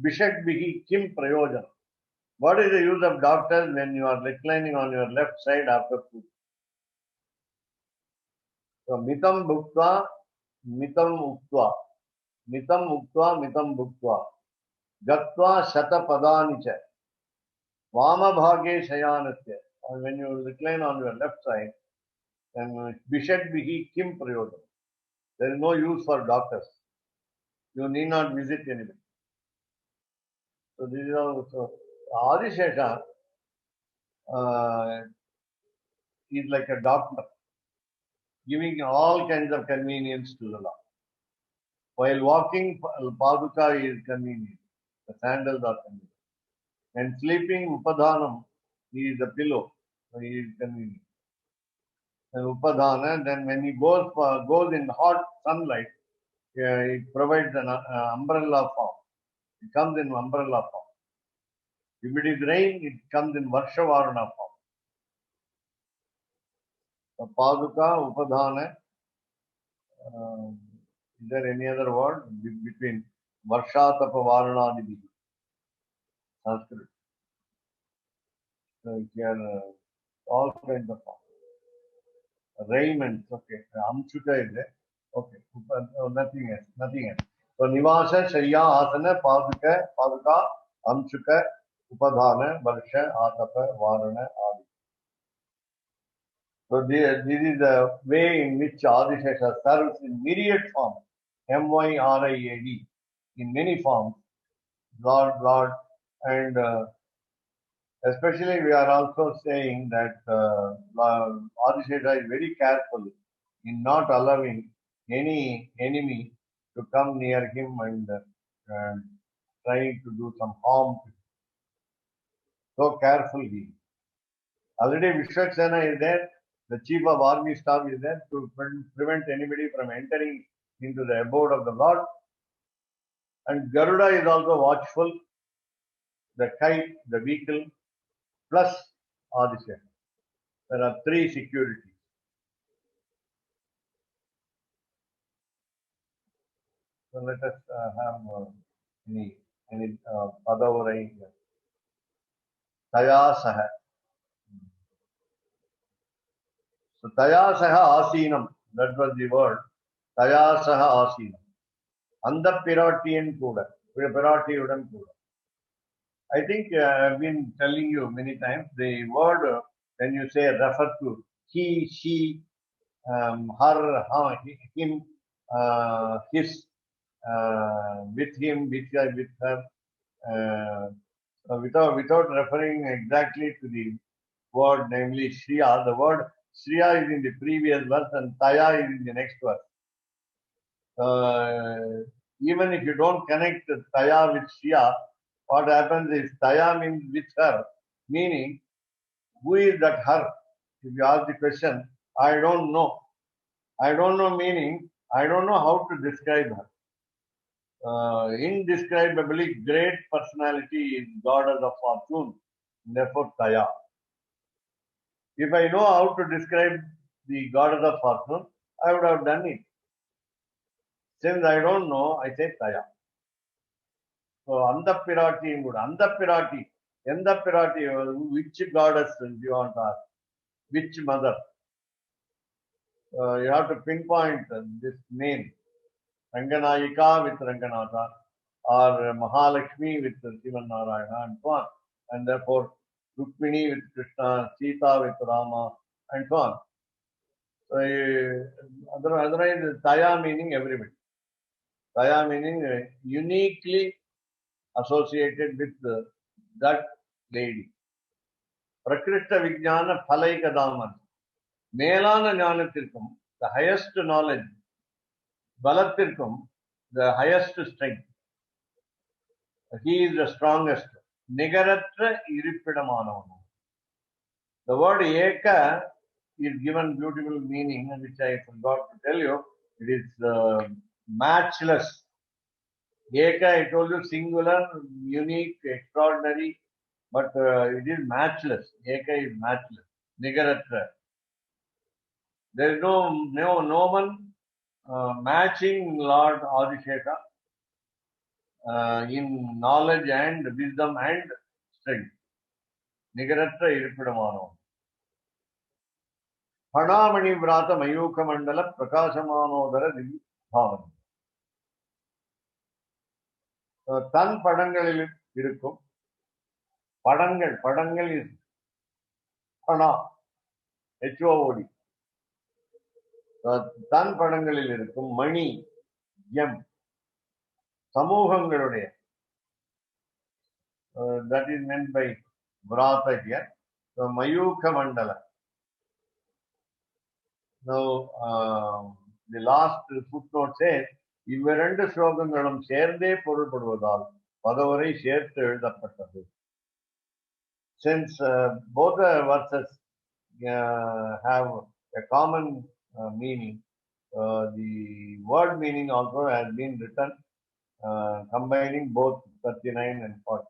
bishakbihi kim prayojan. What is the use of doctors when you are reclining on your left side after food? So, mitam bhuktva, mitam uktva. Mitam uktva, mitam bhuktva. Gatva shata padani cha. Vama bhage shayanasya. And when you recline on your left side, then bishakbihi kim prayojan. There is no use for doctors. You need not visit anybody. So this is also Adishesha is like a doctor, giving all kinds of convenience to the Lord. While walking, Paduka is convenient. The sandals are convenient. And sleeping, Upadhanam, he is the pillow. So he is convenient. And Upadhana, then when he goes in hot sunlight, it provides an umbrella form. It comes in umbrella form. If it is rain, it comes in Varshavarana form. So Paduka, Upadhana. Is there any other word between Varshatapa Varanadibhi? Sanskrit. So here all kinds of forms. Raiment, okay. Amchuka is there. Okay. Nothing else. So Nivasa, Shariya, Asana, Paduka, Amchuka, Upadhana, Varsha, Atapa, Varana, Adi. So this is the way in which Adishesha serves in myriad forms. MYRIAD. In many forms. Lord, and especially we are also saying that Adishesha is very careful in not allowing any enemy to come near him and trying to do some harm to him. So careful he is. Already Vishwaksena is there, the chief of army staff is there to prevent anybody from entering into the abode of the Lord. And Garuda is also watchful, the kite, the vehicle, plus Adishesha. There are three securities. So let us have any Padavarai here. Taya Saha. So Taya Saha Asinam, that was the word. Taya Saha Asinam. Andha Piratiyan Kuda. Piratiyudan Kuda. I think I've been telling you many times, the word when you say refer to he, she, her, him, his, with him, with her, without referring exactly to the word, namely Shriya. The word Shriya is in the previous verse and Taya is in the next verse. Even if you don't connect Taya with Shriya, what happens is Taya means with her, meaning who is that her? If you ask the question, I don't know. I don't know meaning I don't know how to describe her. Indescribably great personality is goddess of fortune. therefore Taya. If I know how to describe the goddess of fortune, I would have done it. Since I don't know, I say Taya. So Andapirati would Andapirati. Endapirati, which goddess do you want to ask? Which mother? You have to pinpoint this name. Ranganayika with Ranganatha, or Mahalakshmi with Sivan Narayana, and so on. And therefore, Rukmini with Krishna, Sita with Rama, and so on. So, otherwise, Taya meaning everybody. Taya meaning uniquely associated with that lady. Prakrishta Vijnana Phalaika Daman. Melana Jnanatirkum, the highest knowledge. Balatirkum, the highest strength. He is the strongest. Nigaratra Iripidamanavan. The word Eka is given beautiful meaning, which I forgot to tell you. It is matchless. Eka, I told you, singular, unique, extraordinary, but it is matchless. Eka is matchless. Nigaratra. There is no one matching Lord Adisheka in knowledge and wisdom and strength. Nigaratra Iripidamano. Padamani Vrata Mayuka Mandala Prakasamanodara Divi Bhavani. Tan Padangal Irukum. Padangal is Pana. HOOD. Tan Padangal Irukum. Mani. Yam. Samuhangalude. That is meant by Vrata here. So Mayuka Mandala. Now, the last footnote says, இவ்விரண்டு ஸ்லோகங்களும் சேர்ந்தே பொருள்படுவதால் பதவரை சேர்த்து எழுதப்பட்டது. Since both the verses have a common meaning, the word meaning also has been written combining both 39 and 40.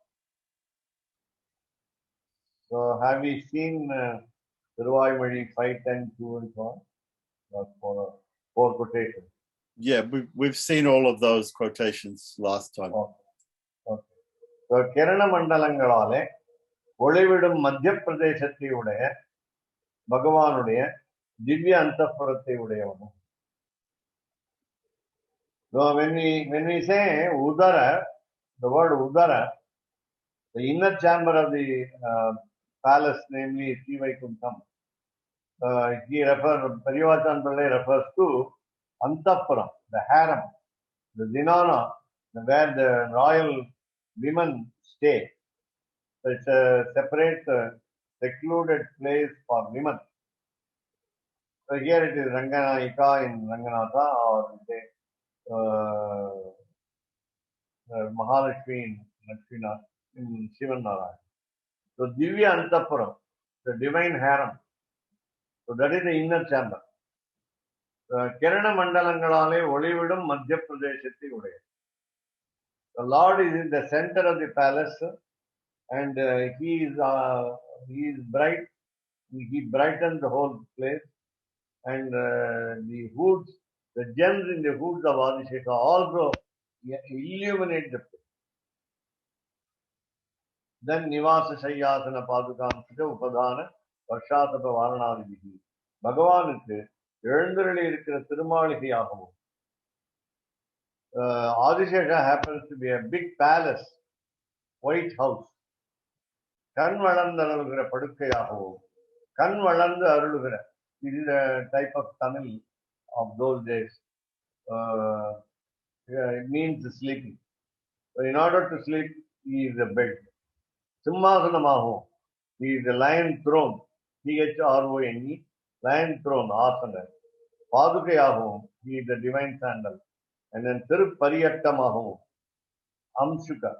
So have we seen Thiruvaimazhi 5, 10, 2 and so on? For quotations. Yeah, we've seen all of those quotations last time. Okay. So Kirana Mandalangalale, ஒளிவிடும் மத்திய பிரதேசத்தை உடைய பகவானுடைய திவ்ய அந்தப்புரத்தை உடையவனும். So when we say Udara, the word Udara, the inner chamber of the palace, namely Sri Vaikuntham, Pariyavachan Pillai refers to Antapuram, the harem, the zinana, where the royal women stay. So it's a separate, secluded place for women. So here it is Ranganayika in Ranganatha, or Mahalakshmi in Sivan Narayana. So Divya Antapuram, the divine harem. So that is the inner chamber. Kirana Mandalangalale Olividum Madhya Pradeshati Udaya. The Lord is in the center of the palace, and he is bright. He brightens the whole place, and the hoods, the gems in the hoods of Adisheka also illuminate the place. Then Nivasa Shayyasana Padukam Sita Upadana Varshatapa Varanadihi. Bhagavanukku எழுந்தருளி இருக்கிற திருமாளிகையாகவும் Adishesha happens to be a big palace, white house. கண் வளர்ந்து அருளுகிற படுக்கையாகவும் கண் வளர்ந்து அருளுகிற, this is a type of Tamil of those days. It means sleeping. So in order to sleep, he is a bed. Simhasanamaகவும், he is a lion throne, THRONE, lion throne, asana. Padukayahum, he is the divine sandal. And then Tirupariyattamahu, Amshuka.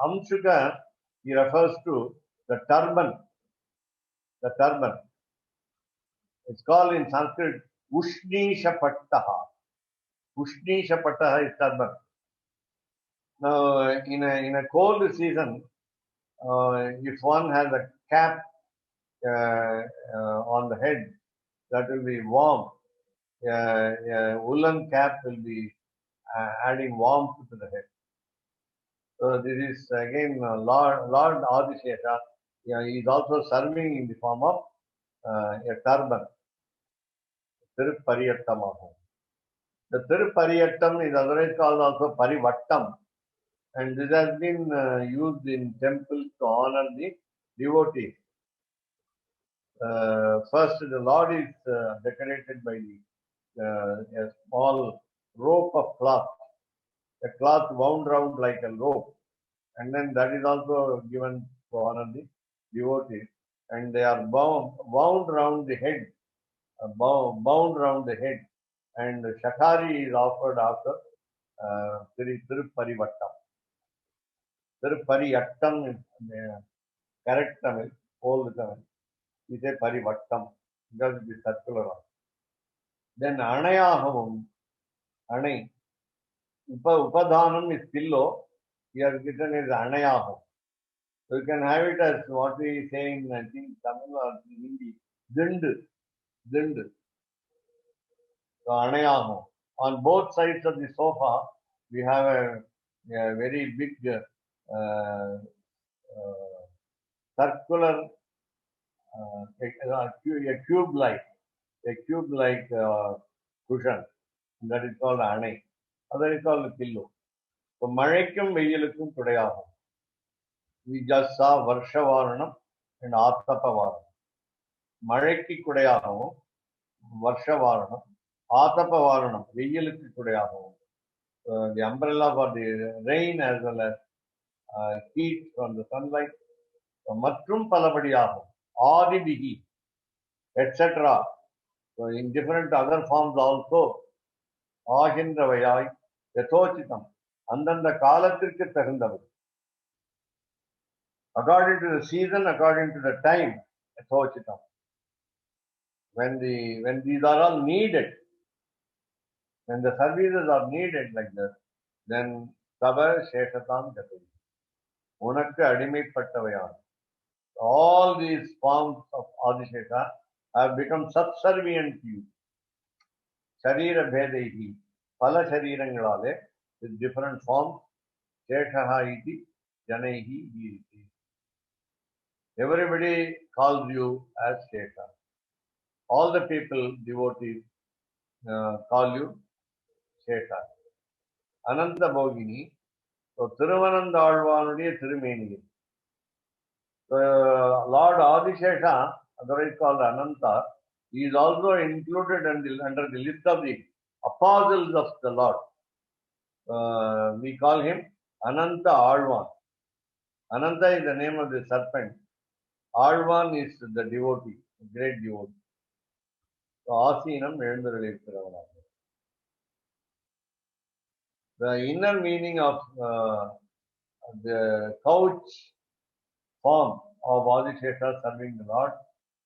Amshuka, he refers to the turban. The turban. It's called in Sanskrit Ushnishapattaha. Ushnishapattaha is turban. Now, in a cold season, if one has a cap on the head, that will be warm. A woolen cap will be adding warmth to the head. So this is again Lord Adishesha. Yeah, he is also serving in the form of a turban. Tiruppariyattamahum. The Tiruppariyattam is otherwise called also Parivattam, and this has been used in temples to honor the devotees. First, the Lord is decorated by a small rope of cloth, a cloth wound round like a rope, and then that is also given to honor the devotees, and they are wound round the head, bound round the head, and Shakari is offered after Tiruparivattam. Tiruparivattam is correct Tamil, old Tamil. We say Parivattam because it is circular. Then Anayaham, Anay. Upadhanam is pillow. Here written is Anayaham. So you can have it as what we say in, I think, Tamil or Hindi, Dind. So Anayaham. On both sides of the sofa, we have a very big circular, a cube-like cushion. That is called Anay. That is called pillow. So Mழைக்கும் வெயிலுக்கும் குடையாகும். We just saw Varshavaranam and Atapavaranam. மழைக்கு குடையாகவும் Varshavaranam, Atapavaranam, வெயிலுக்கு குடையாகவும். The umbrella for the rain as well as heat from the sunlight. மற்றும் பலபடியாகும். ஆதிபிகி, etc. So in different other forms also, ஆகின்றவையாய் யதோச்சிதம், அந்தந்த காலத்திற்கு தகுந்தவை. According to the season, according to the time, யதோச்சிதம். When these are all needed, when the services are needed like this, then Sava Sheshatam Jati. உனக்கு அடிமைப்பட்டவையான. All these forms of Adishesha have become subservient to you. Sharira Bhedehi, Pala Sharirangalale, with different forms, Sheshaha iti, Janaihi iti. Everybody calls you as Shesha. All the people, devotees, call you Shesha. Ananta Bhogini, so Thiruvananda Alvanudiya Thirumeniyin. So Lord Adishesha, otherwise called Ananta, he is also included under the list of the apostles of the Lord. We call him Ananta Alvan. Ananta is the name of the serpent. Alvan is the devotee, the great devotee. So Asinam Elundarulirukkiravanaga. The inner meaning of the couch form of Adishesha serving the Lord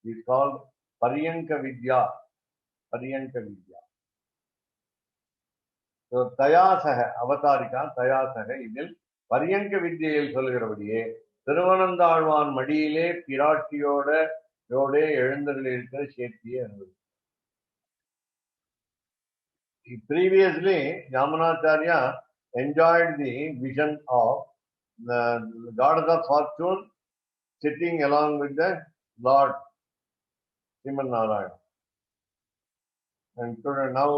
is called Paryanka Vidya. Paryanka Vidya. So Tayasaha, Avatarika, Tayasaha, இதில் பரியங்க வித்யையில் சொல்கிறபடியே திருவனந்தாழ்வான் மடியிலே பிராட்டியோட எழுந்தருளி இருக்கிற சேத்தியை அனுபவி. Previously, Yamunacharya enjoyed the vision of the goddess of fortune sitting along with the Lord Sriman Narayana. And so now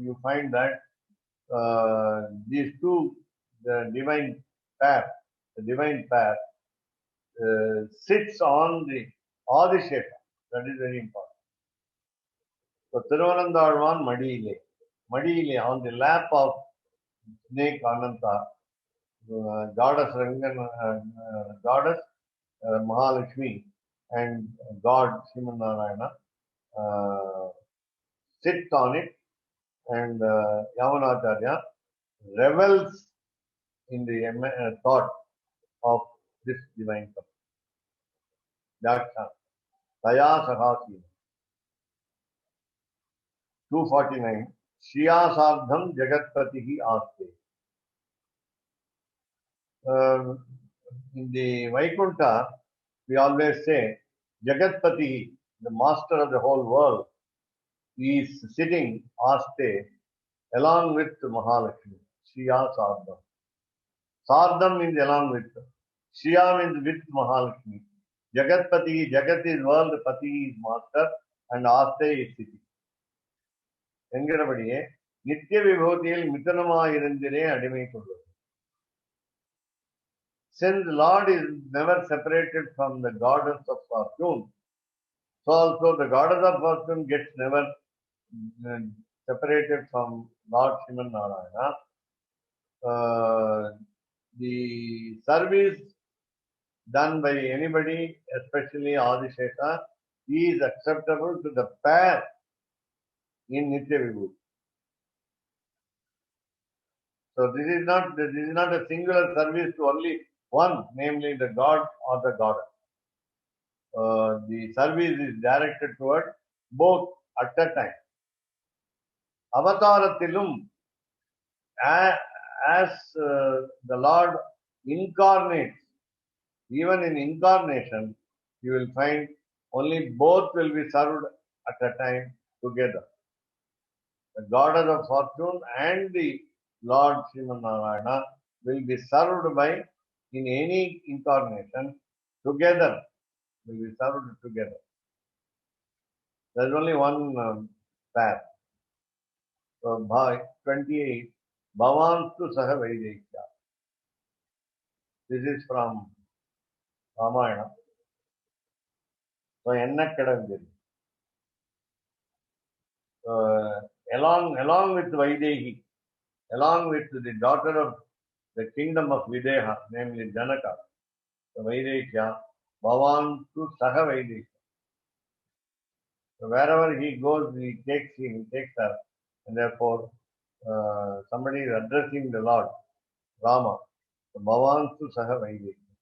you find that these two, the divine pair, sits on the Adishesha. That is very important. So Thiruvanandalvan Madile, on the lap of snake Ananta, goddess Mahalakshmi and God Sriman Narayana sit on it, and Yamunacharya revels in the thought of this divine couple. Daksha, Taya Sahasi. 249. Shriya Sardham Jagatpatihi Aste. in the Vaikuntha, we always say, Jagatpati, the master of the whole world, is sitting aste along with Mahalakshmi, Shriya Sardam. Sardam means along with. Shriya means with Mahalakshmi. Jagatpati, Jagat is world, Pati is master, and aste is sitting. என்கிறபடியே நித்திய விபூதியில் மிதனமாயிருந்திரே அடிமை கொள்வது. Since the Lord is never separated from the goddess of fortune, so also the goddess of fortune gets never separated from Lord Sriman Narayana. The service done by anybody, especially Adishekha, is acceptable to the pair in Nitya Vibhuti. So this is not a singular service to only one, namely the god or the goddess. The service is directed toward both at a time. Avatarathilum, as the Lord incarnates, even in incarnation, you will find only both will be served at a time together. The goddess of fortune and the Lord Sriman Narayana will be served by, in any incarnation, together, will be served together. There is only one path. So, 28, Bhavantu Saha Vaidekya. This is from Ramayana. So, Ennakadangiri. Along with Vaidehi, along with the daughter of the kingdom of Videha, namely Janaka, the Vaidekya, Bhavantu Saha Vaidekya. So wherever he goes, he takes her, and therefore somebody is addressing the Lord, Rama. So Bhavantu Saha Vaidekya.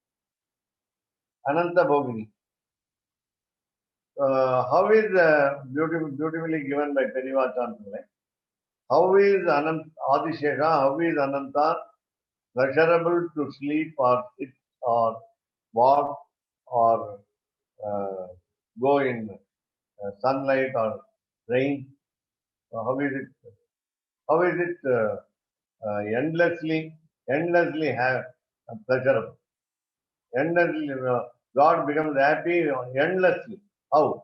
Ananta Bhogini. How is beautifully given by Perivachan? How is Adishekha, how is Ananta pleasurable to sleep or sit or walk or go in sunlight or rain? How is it endlessly pleasurable? Endlessly, God becomes happy endlessly. How?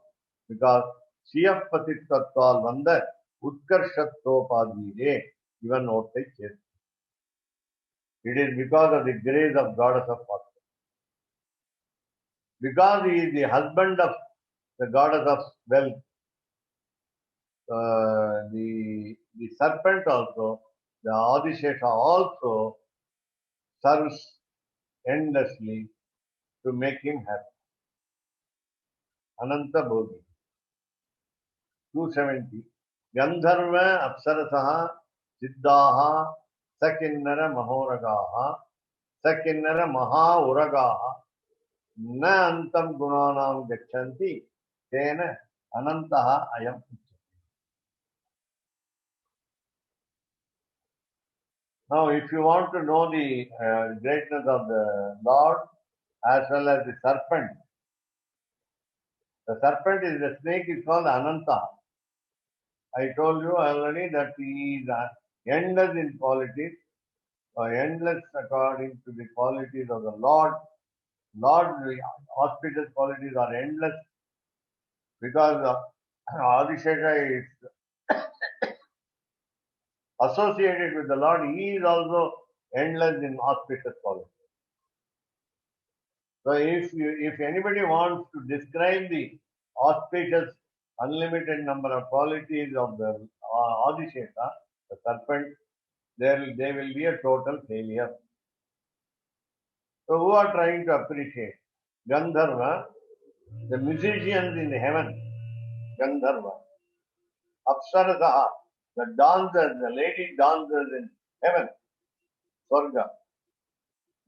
Because Shiyapatittatval Vanda Utkarshattopadhire even Ottai Chet. It is because of the grace of goddess of fortune. Because he is the husband of the goddess of wealth, the serpent also, the Adishekha also serves endlessly to make him happy. Ananta Bhogi. 270. Gandharva Apsarasaha Siddhaha Sakinnara Mahoragaha Sakinnara Mahauragaha Na Antam Gunanam Gachanti Tena Anantaha Ayam. Now, if you want to know the greatness of the Lord as well as the serpent is the snake is called Ananta. I told you already that he is endless in qualities, endless according to the qualities of the Lord. The auspicious qualities are endless because Adishekha is associated with the Lord. He is also endless in auspicious qualities. So if anybody wants to describe the auspicious, unlimited number of qualities of the Adishekha, the serpent, they will be a total failure. So who are trying to appreciate? Gandharva, the musicians in heaven, Gandharva. Apsarasaha, the dancers, the lady dancers in heaven, Swarga.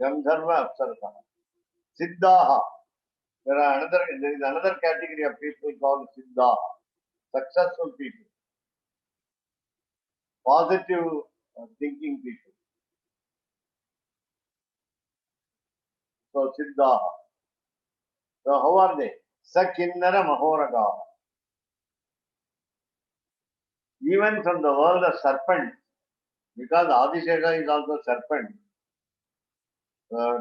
Gandharva, Apsarasaha. Siddhaha. There is another category of people called Siddhaha, successful people, positive thinking people. So Siddha. So how are they? Sakinnara Mahoraga. Even from the world of serpent, because Adishesha is also serpent.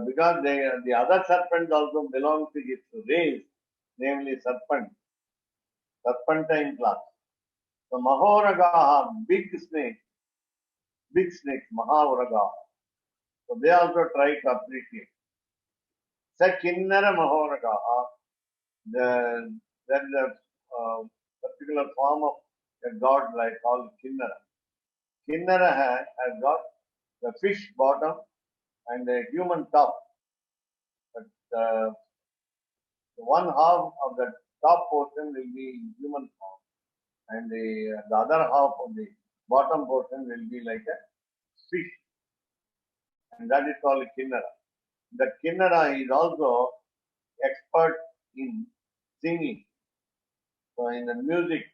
Because the other serpents also belong to its race, namely serpent, serpentine class. So Mahoraga, big snakes, Mahoraga. So they also try to appreciate. Sakinnara Mahoraga, there is a particular form of a god like called Kinnara. Kinnara has got the fish bottom and a human top. But one half of the top portion will be in human form, and the other half of the bottom portion will be like a fish, and that is called Kinnara. The Kinnara is also expert in singing. So in the music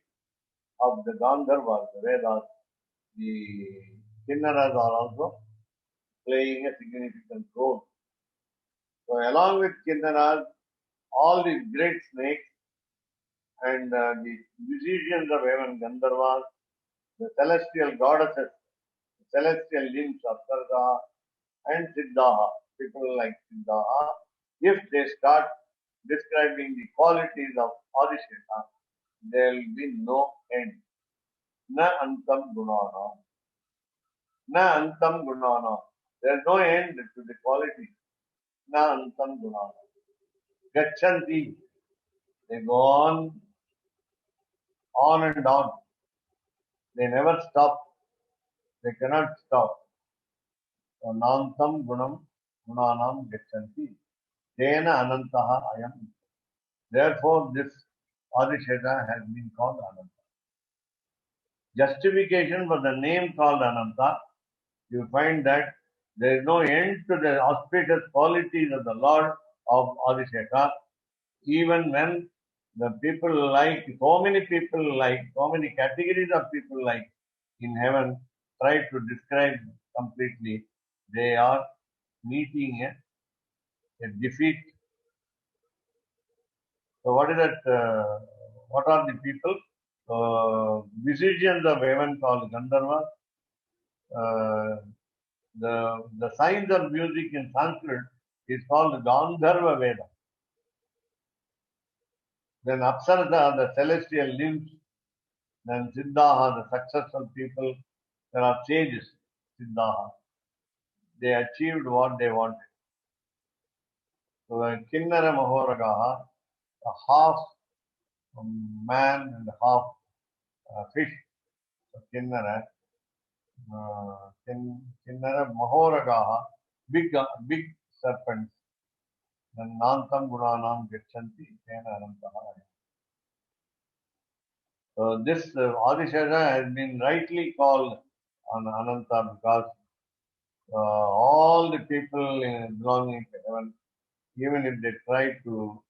of the Gandharvas, the Vedas, the Kinnaras are also playing a significant role. So along with Kinnaras, all these great snakes and the musicians of heaven, Gandharvas, the celestial goddesses, the celestial nymphs, Apsarasa and Siddhaha, people like Siddhaha, if they start describing the qualities of Adisheta, there will be no end. Na antam gunana. Na antam gunana. There is no end to the quality. Na antam gunana. Gachanti. They go on and on. They never stop. They cannot stop. So nantam gunam gunanam gachanti. Tena anantaha ayam. Therefore, this Adisheta has been called Ananta. Justification for the name called Ananta, you find that there is no end to the auspicious qualities of the Lord of Adisheta, even when the people like, so many categories of people like in heaven try to describe completely, they are meeting a defeat. So what is that? What are the people? Musicians of heaven called Gandharva. The science of music in Sanskrit is called Gandharva Veda. Then Apsarasa, the celestial nymphs. Then Siddhaha, the successful people. There are sages, Siddhaha. They achieved what they wanted. So Kinnara Mahoragaha, a half man and half fish. So Kinnara Mahoragaha, big serpents. Then Nantam Gunanam Gachanti Tena Anantaha. So this Adishesha has been rightly called Ananta because all the people belonging to heaven, even if they try to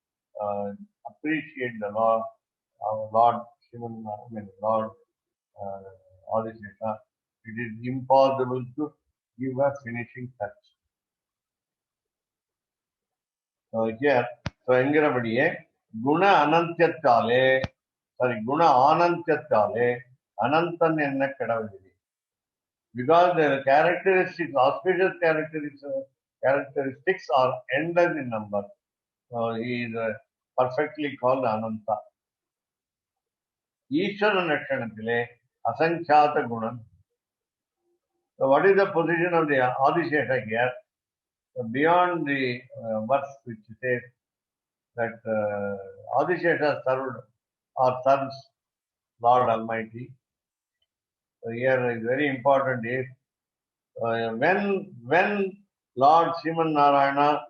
appreciate the Lord, our Lord Shivan, Lord Adishesha, it is impossible to give a finishing touch. So here, so Engarabadiye, Guna Anantyatale, Guna Anantyatale, Anantan enna kedavidi. Because their characteristics, auspicious characteristics are endless in number. So he is perfectly called Ananta. Ishvara Nakshanatile, Asankhata Gunan. So what is the position of the Adishesha here? So beyond the verse which says that Adishesha served or serves Lord Almighty. So here is very important is when Lord Sriman Narayana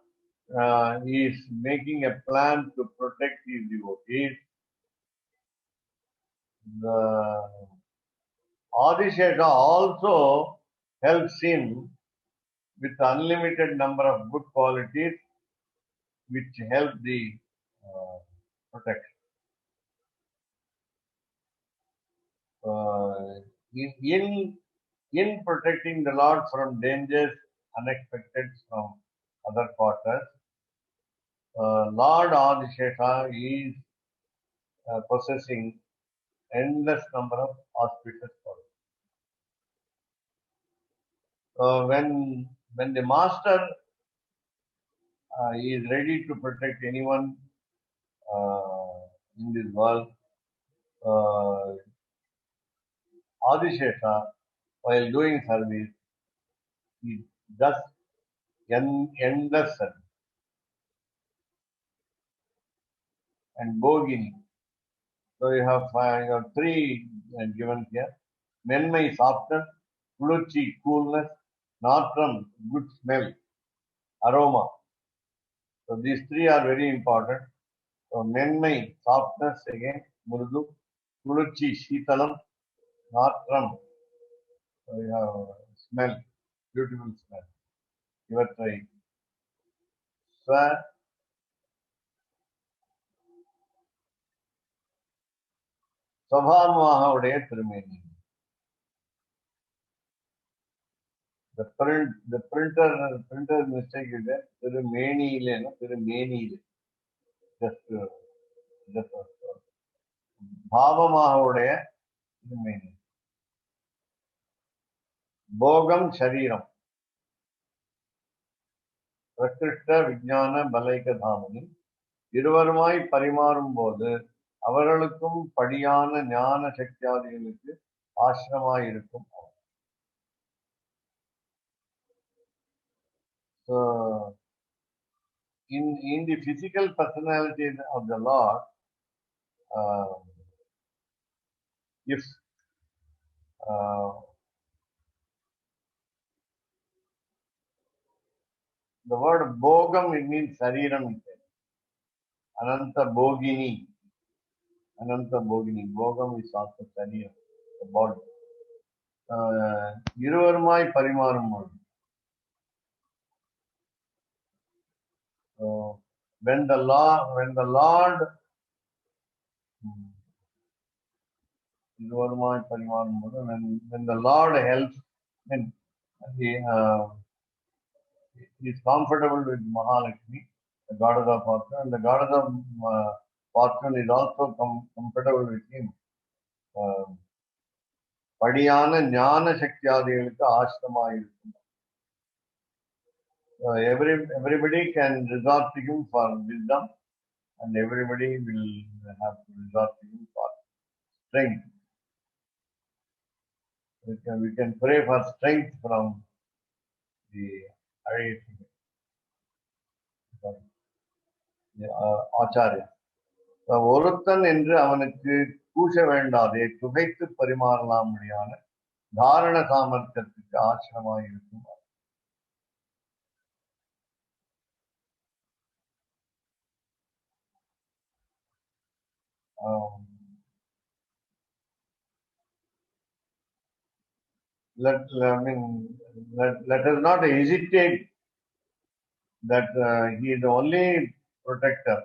is making a plan to protect his devotees, the Adishesha also helps him with unlimited number of good qualities which help the protection. In protecting the Lord from dangers unexpected from other quarters, Lord Adishesha is possessing endless number of auspicious qualities. So when the master is ready to protect anyone in this world, Adishesha, while doing service, he does endless service. And Bogini. So you have three given here. Menmai, softness; Kuluchi, coolness; Natram, good smell, aroma. So these three are very important. So Menmai, softness again, Murdu; Kuluchi, Shitalam; Natram, so you have smell, beautiful smell. You are trying. Swa, Sabhamahaude Tirumeni. The printer mistake is there. Tirumeni ile, no? Tirumeni ile. Just भावमाहुடைய tirumeni. போகம் சரீரம். பிரகிருஷ்ட விஞ்ஞான பலைக தாமனி. இருவருமாய் பரிமாறும் போது அவர்களுக்கும் படியான ஞான சக்தியாதிகளுக்கு ஆசிரமாய் இருக்கும். So in the physical personality of the Lord, if the word bogam, it means sariram. Ananta bogini. Ananta bogini. Bogam is also sariram, the body. Iruvarumai parimarum. So when the Lord when the Lord helps, when he is comfortable with Mahalakshmi, the goddess of fortune, and the goddess of fortune is also comfortable with him. Padiyana Jnana Shaktyadigalukku Ashramai. Everybody can resort to him for wisdom, and everybody will have to resort to him for strength. We can pray for strength from the Acharya. ஒருத்தன் என்று அவனுக்கு கூச வேண்டாதே துகைத்து பரிமாறலாம் முடியான தாரண சாமர்த்தியத்துக்கு ஆசிரமாய் இருக்கும். Let us not hesitate that he is the only protector,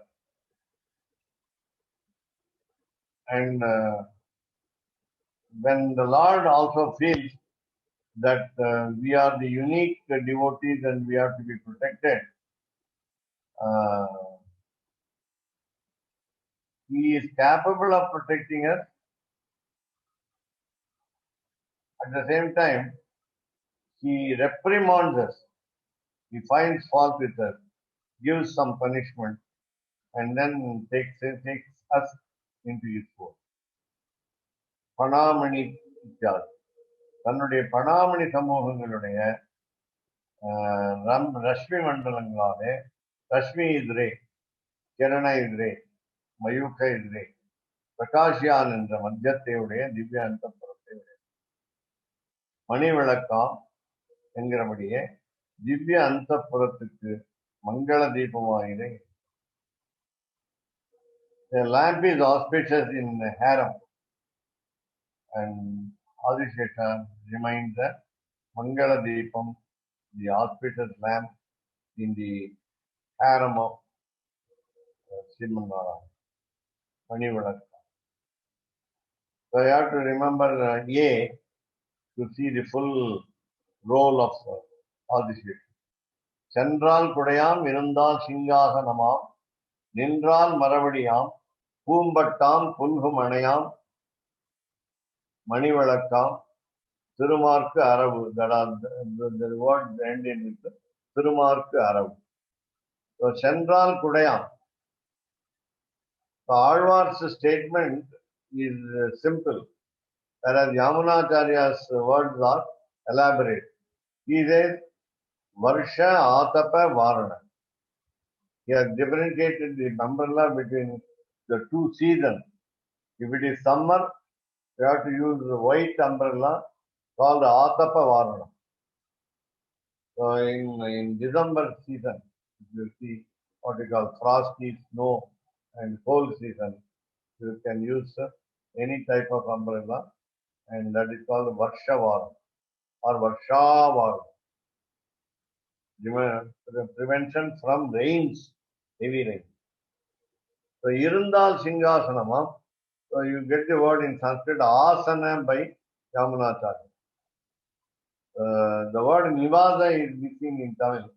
and when the Lord also feels that we are the unique devotees and we have to be protected, he is capable of protecting us. At the same time, he reprimands us. He finds fault with us, gives some punishment, and then takes us into his fold. Panamani Ityad. தன்னுடைய பணாமணி சமூகங்களுடைய Rashmi மண்டலங்களாலே, Rashmi is ray, Kirana is ray, மயூக is ray, பிரகாஷ்யான் என்ற மத்தியத்தையுடைய திவ்ய அந்தப்புறத்தை உடைய மணி விளக்காம் என்கிறபடியே திவ்ய அந்தப்புறத்துக்கு மங்கள தீபமாயிரை. The lamp is auspicious in the harem, and Adishesha reminds that Mangala Deepam, the auspicious lamp in the harem of Srimandarayana, Manivalakka. So you have to remember A to see the full role of Adishesha. Chandral Kudayam Irundal Shingasanama Nindral Maravadiyam, Poombattam, Pulhum Anayam, Manivalakam, Thirumarku Aravu. That are the words ending with Thirumarku Aravu. So Central Kudayam. So Alvar's statement is simple, whereas Yamunacharya's words are elaborate. He says, Varsha Atapa Varana. He has differentiated the umbrella between the two seasons. If it is summer, you have to use the white umbrella called Atapa Varana. So in December season, if you see what we call frosty snow and cold season, you can use any type of umbrella, and that is called Varsha Varana or Varsha Varana. Prevention from rains, heavy rain. So Irundal Singhasanama, so you get the word in Sanskrit Asana by Yamunacharya. The word Nivasa is missing in Tamil.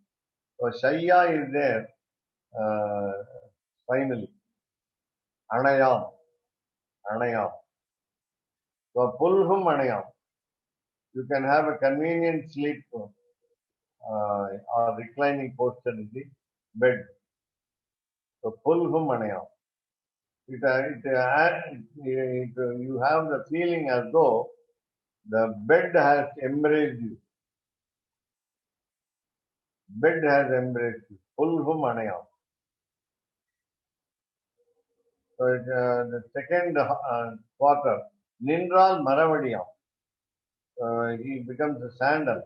So Shayya is there finally. Anayam. So Pulhum Anayam. You can have a convenient sleep or reclining posture in the bed. So Pulhum Anayam. You have the feeling as though the bed has embraced you. Bed has embraced you. Pulhum Anayam. So the second quarter, Nindral Maravadiyam. He becomes a sandal.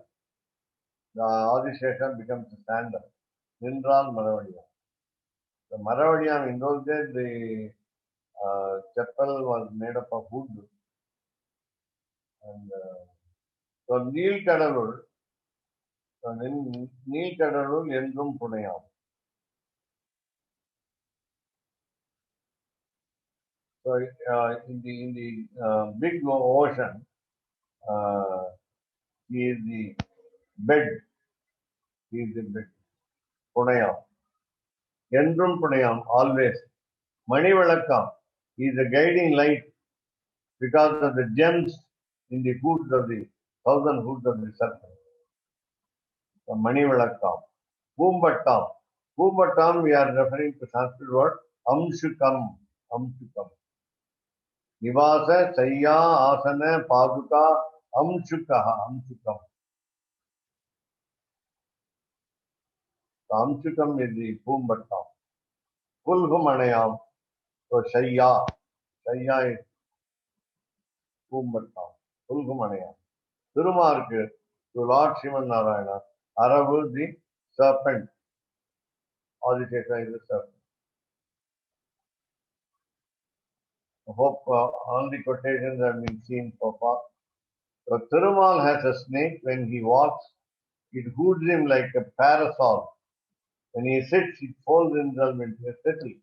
The Adishesha becomes a sandal. Nindral Maravadiyam. The Maravadiyam, in those days, the chapel was made up of wood. And so Neel Kadalul, Neel Kadalul Endrum Punayam. So in the big ocean, he is the bed. He is the bed. Punayam. Endrum Punayam, always. Manivalakam, he is a guiding light because of the gems in the hoods of the 1,000 hoods of the serpent. So Manivalakam. Poombattam. Poombattam, we are referring to Sanskrit word Amshukam. Amshukam. Nivasa, Sayya, Asana, Paduka, Amshukaha. Amshukam. So Amshukam is the Poombattam. Pulhum Anayam. So Shayya. Shayya is Poombattam. Pulhum Anayam. Thirumarku to Lord Sriman Narayana. Aravu, the serpent. Adishesha is the serpent. I hope all the quotations have been seen so far. So Thirumal has a snake. When he walks, it hoods him like a parasol. When he sits, it folds himself into a settle.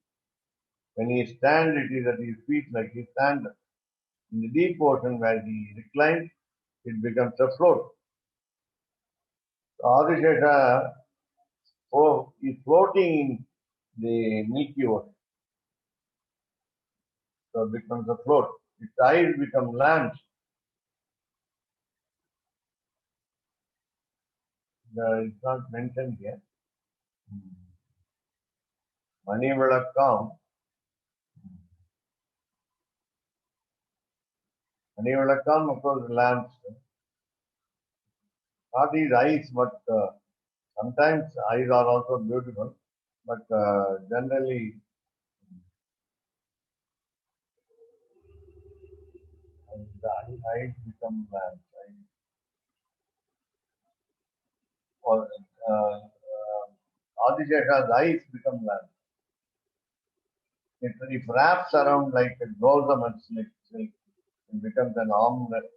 When he stands, it is at his feet like he stands. In the deep ocean where he reclines, it becomes a float. So Adishesha is floating in the Milky Way. So it becomes a float. Its eyes become lamps. It's not mentioned here. Manivalakam. Manivalakam, of course, lamps. Not these eyes, but sometimes eyes are also beautiful. But generally, the eyes become lamps. Right? Or Adishesha's eyes become lamps. It wraps around like a gossamer silk. It becomes an armrest.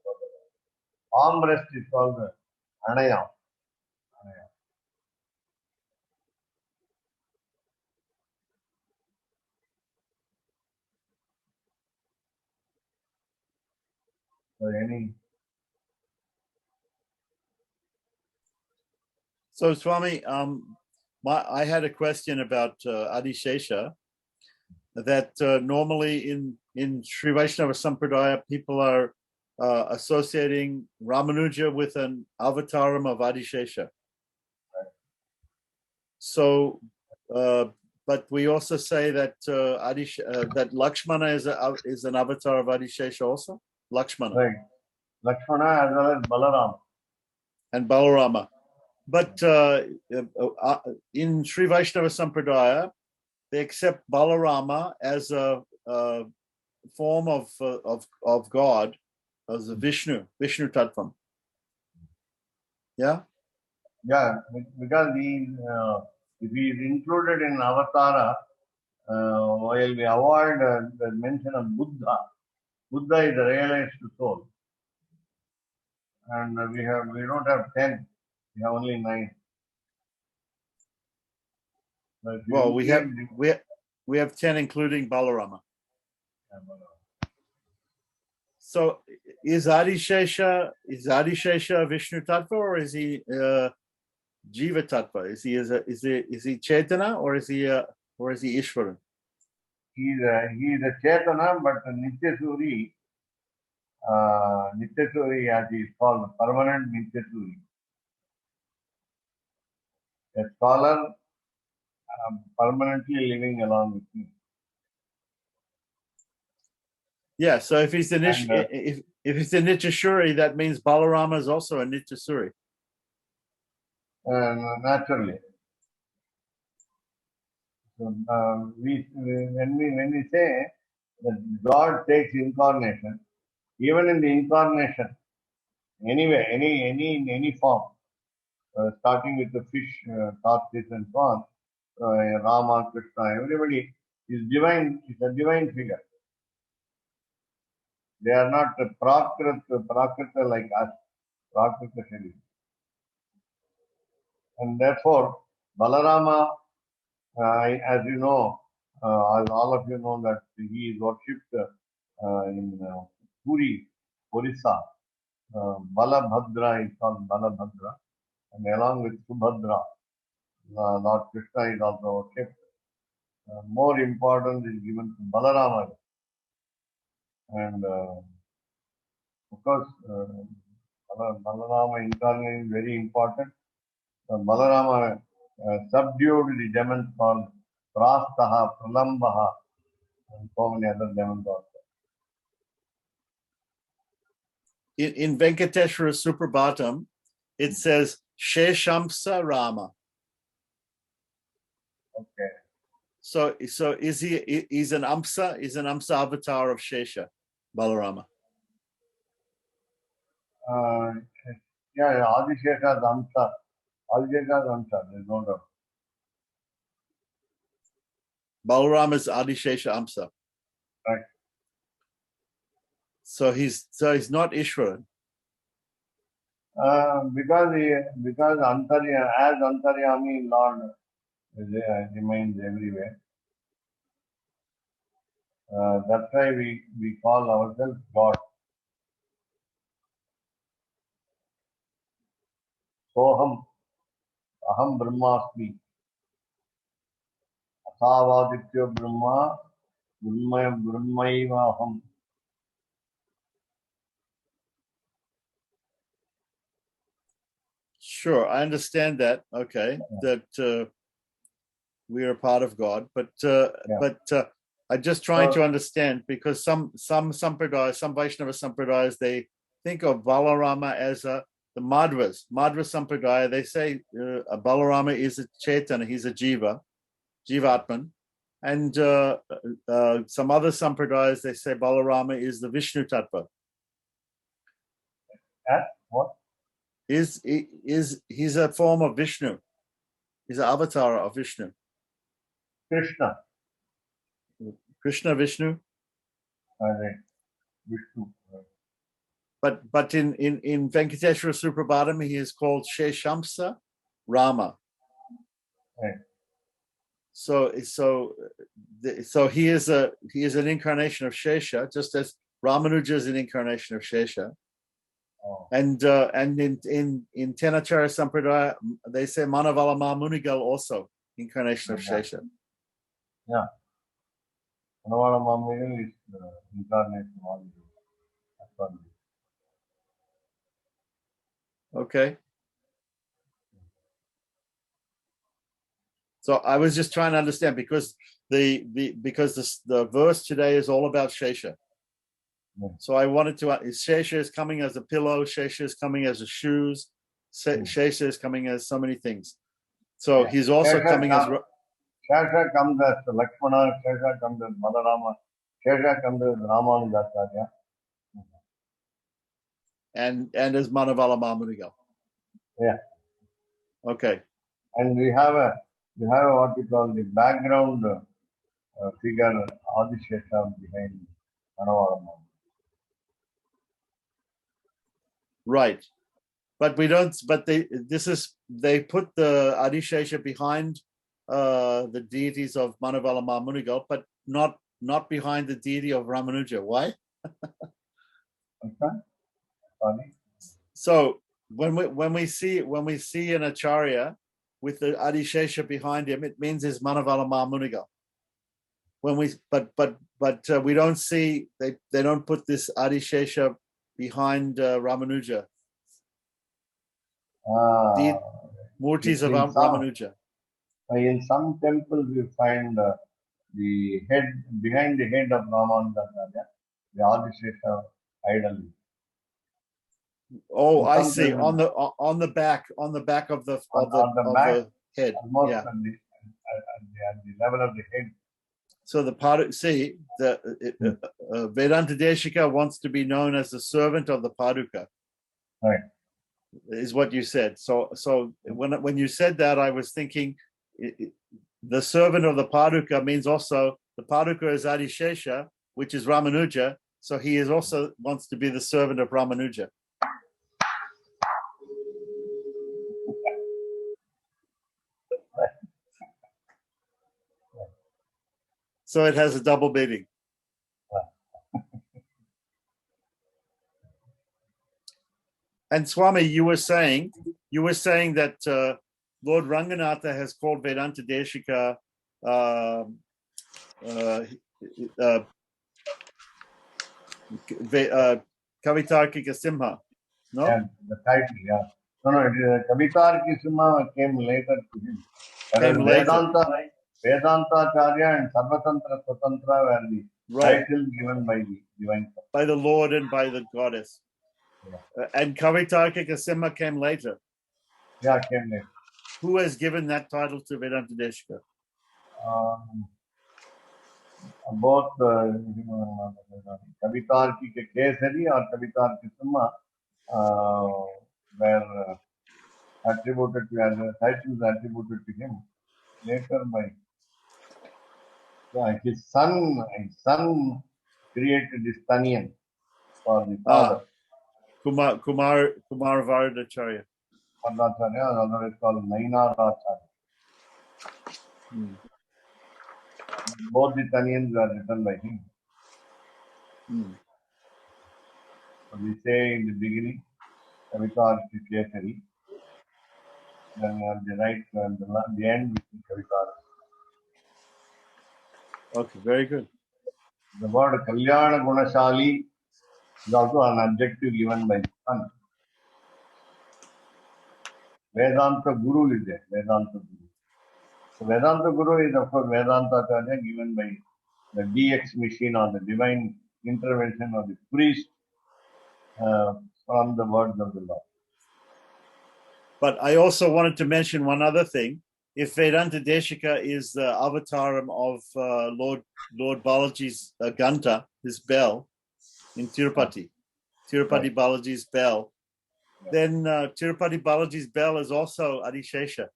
Armrest is called Anayam. So Swami, I had a question about Adishesha. that normally in Sri Vaishnava Sampradaya, people are associating Ramanuja with an avataram of Adishesha. So, but we also say that that Lakshmana is an avatar of Adishesha also. Lakshmana. Right. Lakshmana as well as Balaram. And Balarama. But in Sri Vaishnava Sampradaya, they accept Balarama as a form of God, as a Vishnu Tattvam. Yeah? Yeah, because if he is included in Avatara, while we avoid the mention of Buddha, Buddha is a realized soul. And we don't have 10, we have only 9. Well, we have 10, including Balarama. So is Adishesha Vishnu Tattva, or is he Jiva Tattva? Is he Chaitana, or is he Ishwaran? He is a Chaitana, but Nityasuri, as he is called, permanent Nityasuri. A scholar permanently living along with me. Yeah, so if he's the if he's the Nityasuri, that means Balarama is also a Nityasuri. Naturally. So, when we say that God takes incarnation, even in the incarnation, anyway, any form, starting with the fish, tortoise, and so on, Rama, Krishna, everybody is divine. It's a divine figure. They are not prakrita like us, prakrita Shari. And therefore, Balarama, as you know, as all of you know, that he is worshipped in Puri, Orissa. Balabhadra is called Balabhadra. And along with Subhadra, Lord Krishna is also worshipped. More importance is given to Balarama. And of course, Balarama incarnate is very important. Balarama subdued the demons called Prastaha, Pralambaha, and so many other demons also. In Venkateshwara Suprabhatam, it says Sheshamsa Rama. Okay. So is he's an Amsa avatar of Shesha, Balarama. Yeah, Adishesha's Amsa. Adishesha's Amsa, there's no doubt. Balarama is Adishesha Amsa. Right. So he's not Ishwaran. Because Antaryami Lord remains everywhere. That's why we call ourselves God. Soham, Aham Brahmasmi. Asavaditya Brahma, Brahmaiva Aham. Sure, I understand that. Okay, that we are part of God, but I'm just trying to understand, because some sampradayas, some Vaishnava sampradayas, they think of Balarama as the Madhva sampradaya. They say Balarama is a Chaitana, he's a Jivatman, and some other sampradayas, they say Balarama is the Vishnu Tattva. What? He's a form of Vishnu. He's an avatar of Vishnu. Krishna, Vishnu. Right. Vishnu. But in Venkateshwara Suprabhatam, he is called Sheshamsa Rama. Right. So he is an incarnation of Shesha, just as Ramanuja is an incarnation of Shesha. Oh. And in Tenacharya Sampradaya, they say Manavalama Munigal also incarnation of Shesha. Yeah. Manavada Mamigal is incarnation of Adivaya. Okay. So I was just trying to understand because the verse today is all about Shesha. Yeah. So I wanted to Shesha is coming as a pillow, Shesha is coming as a shoes, Shesha is coming as so many things. So Yeah. he's also Shesha coming as Shesha comes as Lakshmana, Shesha comes as Balarama, Shesha comes as Ramanujacharya. and as Manavala Mamunigal. Yeah. Okay. And we have what we call the background figure Adishesha behind Manavada Mamigal. Right. But we don't. But they put the Adishesha behind the deities of Manavala Mamunigal, but not behind the deity of Ramanuja. Why? Okay? Sorry. So when we see an acharya with the Adishesha behind him, it means it's Manavala Mamunigal. When we we don't see they don't put this Adishesha behind Ramanuja. The Murtis of Ramanuja. In some temples you find the head behind the head of Ramanujacharya, the Adishesha idol. Oh, In I some see. temples, On the back of the back, head. almost Yeah. at the level of the head. So the Vedanta Deshika wants to be known as the servant of the Paduka. Right. Is what you said. So when you said that, I was thinking the servant of the Paduka means also the Paduka is Adishesha, which is Ramanuja. So he is also wants to be the servant of Ramanuja. So it has a double meaning. And Swami, you were saying that Lord Ranganatha has called Vedanta Deshika Kavitarkika Simha. No? Yeah, the title, yeah. No, it is Kavitarki Simha came later to him. Came later. Vedantacharya and Sarvatantra Swatantra were the titles given by the divine. By the Lord and by the goddess. Yeah. And Kavitarkika Simha came later. Yeah, came later. Who has given that title to Vedanta Deshika? Both Kavitarki Kesari or Kavitarki Simha were attributed to as titles attributed to him later by his son created this Taniyan for the father. Kumar Varadacharya. Varnacharya, otherwise called Nainaracharya. Both the Taniyans are written by him. So we say in the beginning, Kavitarki Kesari. Then at the right, the end, we see Kavitar. Okay, very good. The word Kalyana Gunashali is also an adjective given by the son. Vedanta Guru is there. Vedanta Guru. So Vedanta Guru is of course Vedanta Acharya given by the DX machine or the divine intervention of the priest from the words of the Lord. But I also wanted to mention one other thing. If Vedanta Deshika is the avataram of Lord Balaji's Ganta, his bell in Tirupati, Right. Balaji's bell, then Tirupati Balaji's bell is also Adishesha.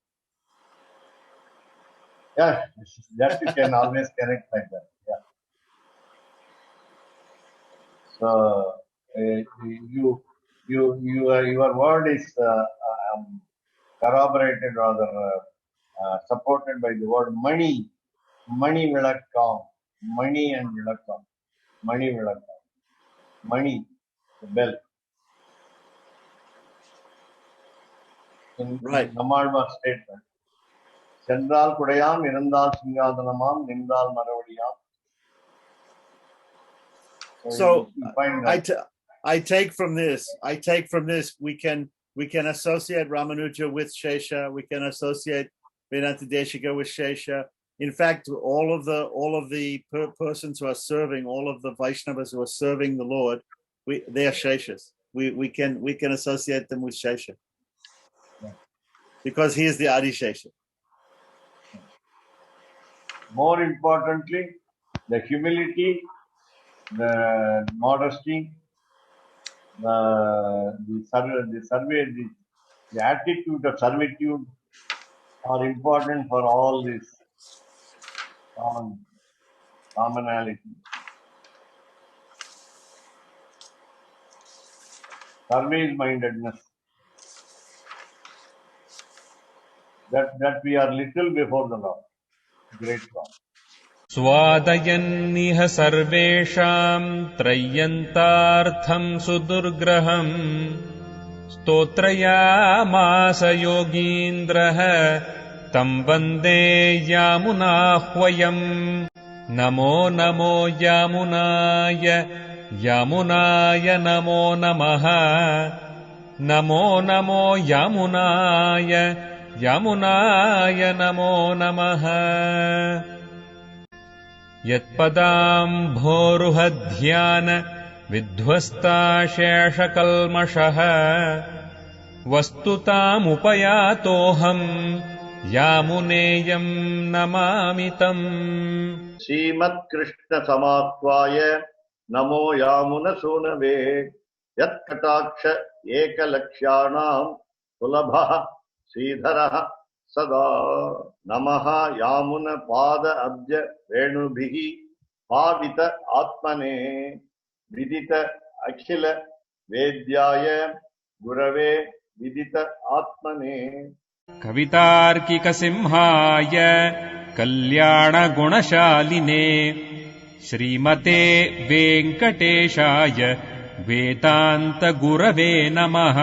Yeah, that you can always connect like that. Yeah. So your word is corroborated or supported by the word Mani Vilakkam, Mani and Vilakkam, Mani Vilakkam, Mani, the bell. In Nammalvar statement, Chandral Kudayam, Irandal Singadhanamam, Nindal Maravadiyam, So you find that. I take from this we can associate Ramanuja with Shesha. We can associate Vedanta Deshika with Shesha. In fact, all of the persons who are serving, all of the Vaishnavas who are serving the Lord, they are Sheshas. We can associate them with Shesha because he is the Adi Shesha. More importantly, the humility, the modesty, the attitude of servitude are important for all this commonality. Service-mindedness. That we are little before the Lord. Great God. स्वादयन्निह सर्वेषाम् त्रय्यन्तार्थम् सुदुर्ग्रहम् स्तोत्रयामास योगीन्द्रः तम् वन्दे यामुनाह्वयम् नमो नमो यामुनाय यामुनाय नमो नमः नमो नमो यामुनाय यामुनाय नमो नमः यत्पदाम्भोरुहध्यान विध्वस्ताशेषकल्मषः वस्तुतामुपयातोऽहम् यामुनेयम् नमामि तम् श्रीमत्कृष्ण समाह्वाय नमो यामुनसूनवे यत्कटाक्ष एकलक्ष्याणां सुलभः श्रीधरः सदा नमः यामुन पाद अब्ज रेणुभिः पावित आत्मने विदित अखिल वेद्याय गुरवे विदित आत्मने कवितार्किकसिंहाय कल्याणगुणशालिने श्रीमते वेङ्कटेशाय वेदान्तगुरवे नमः।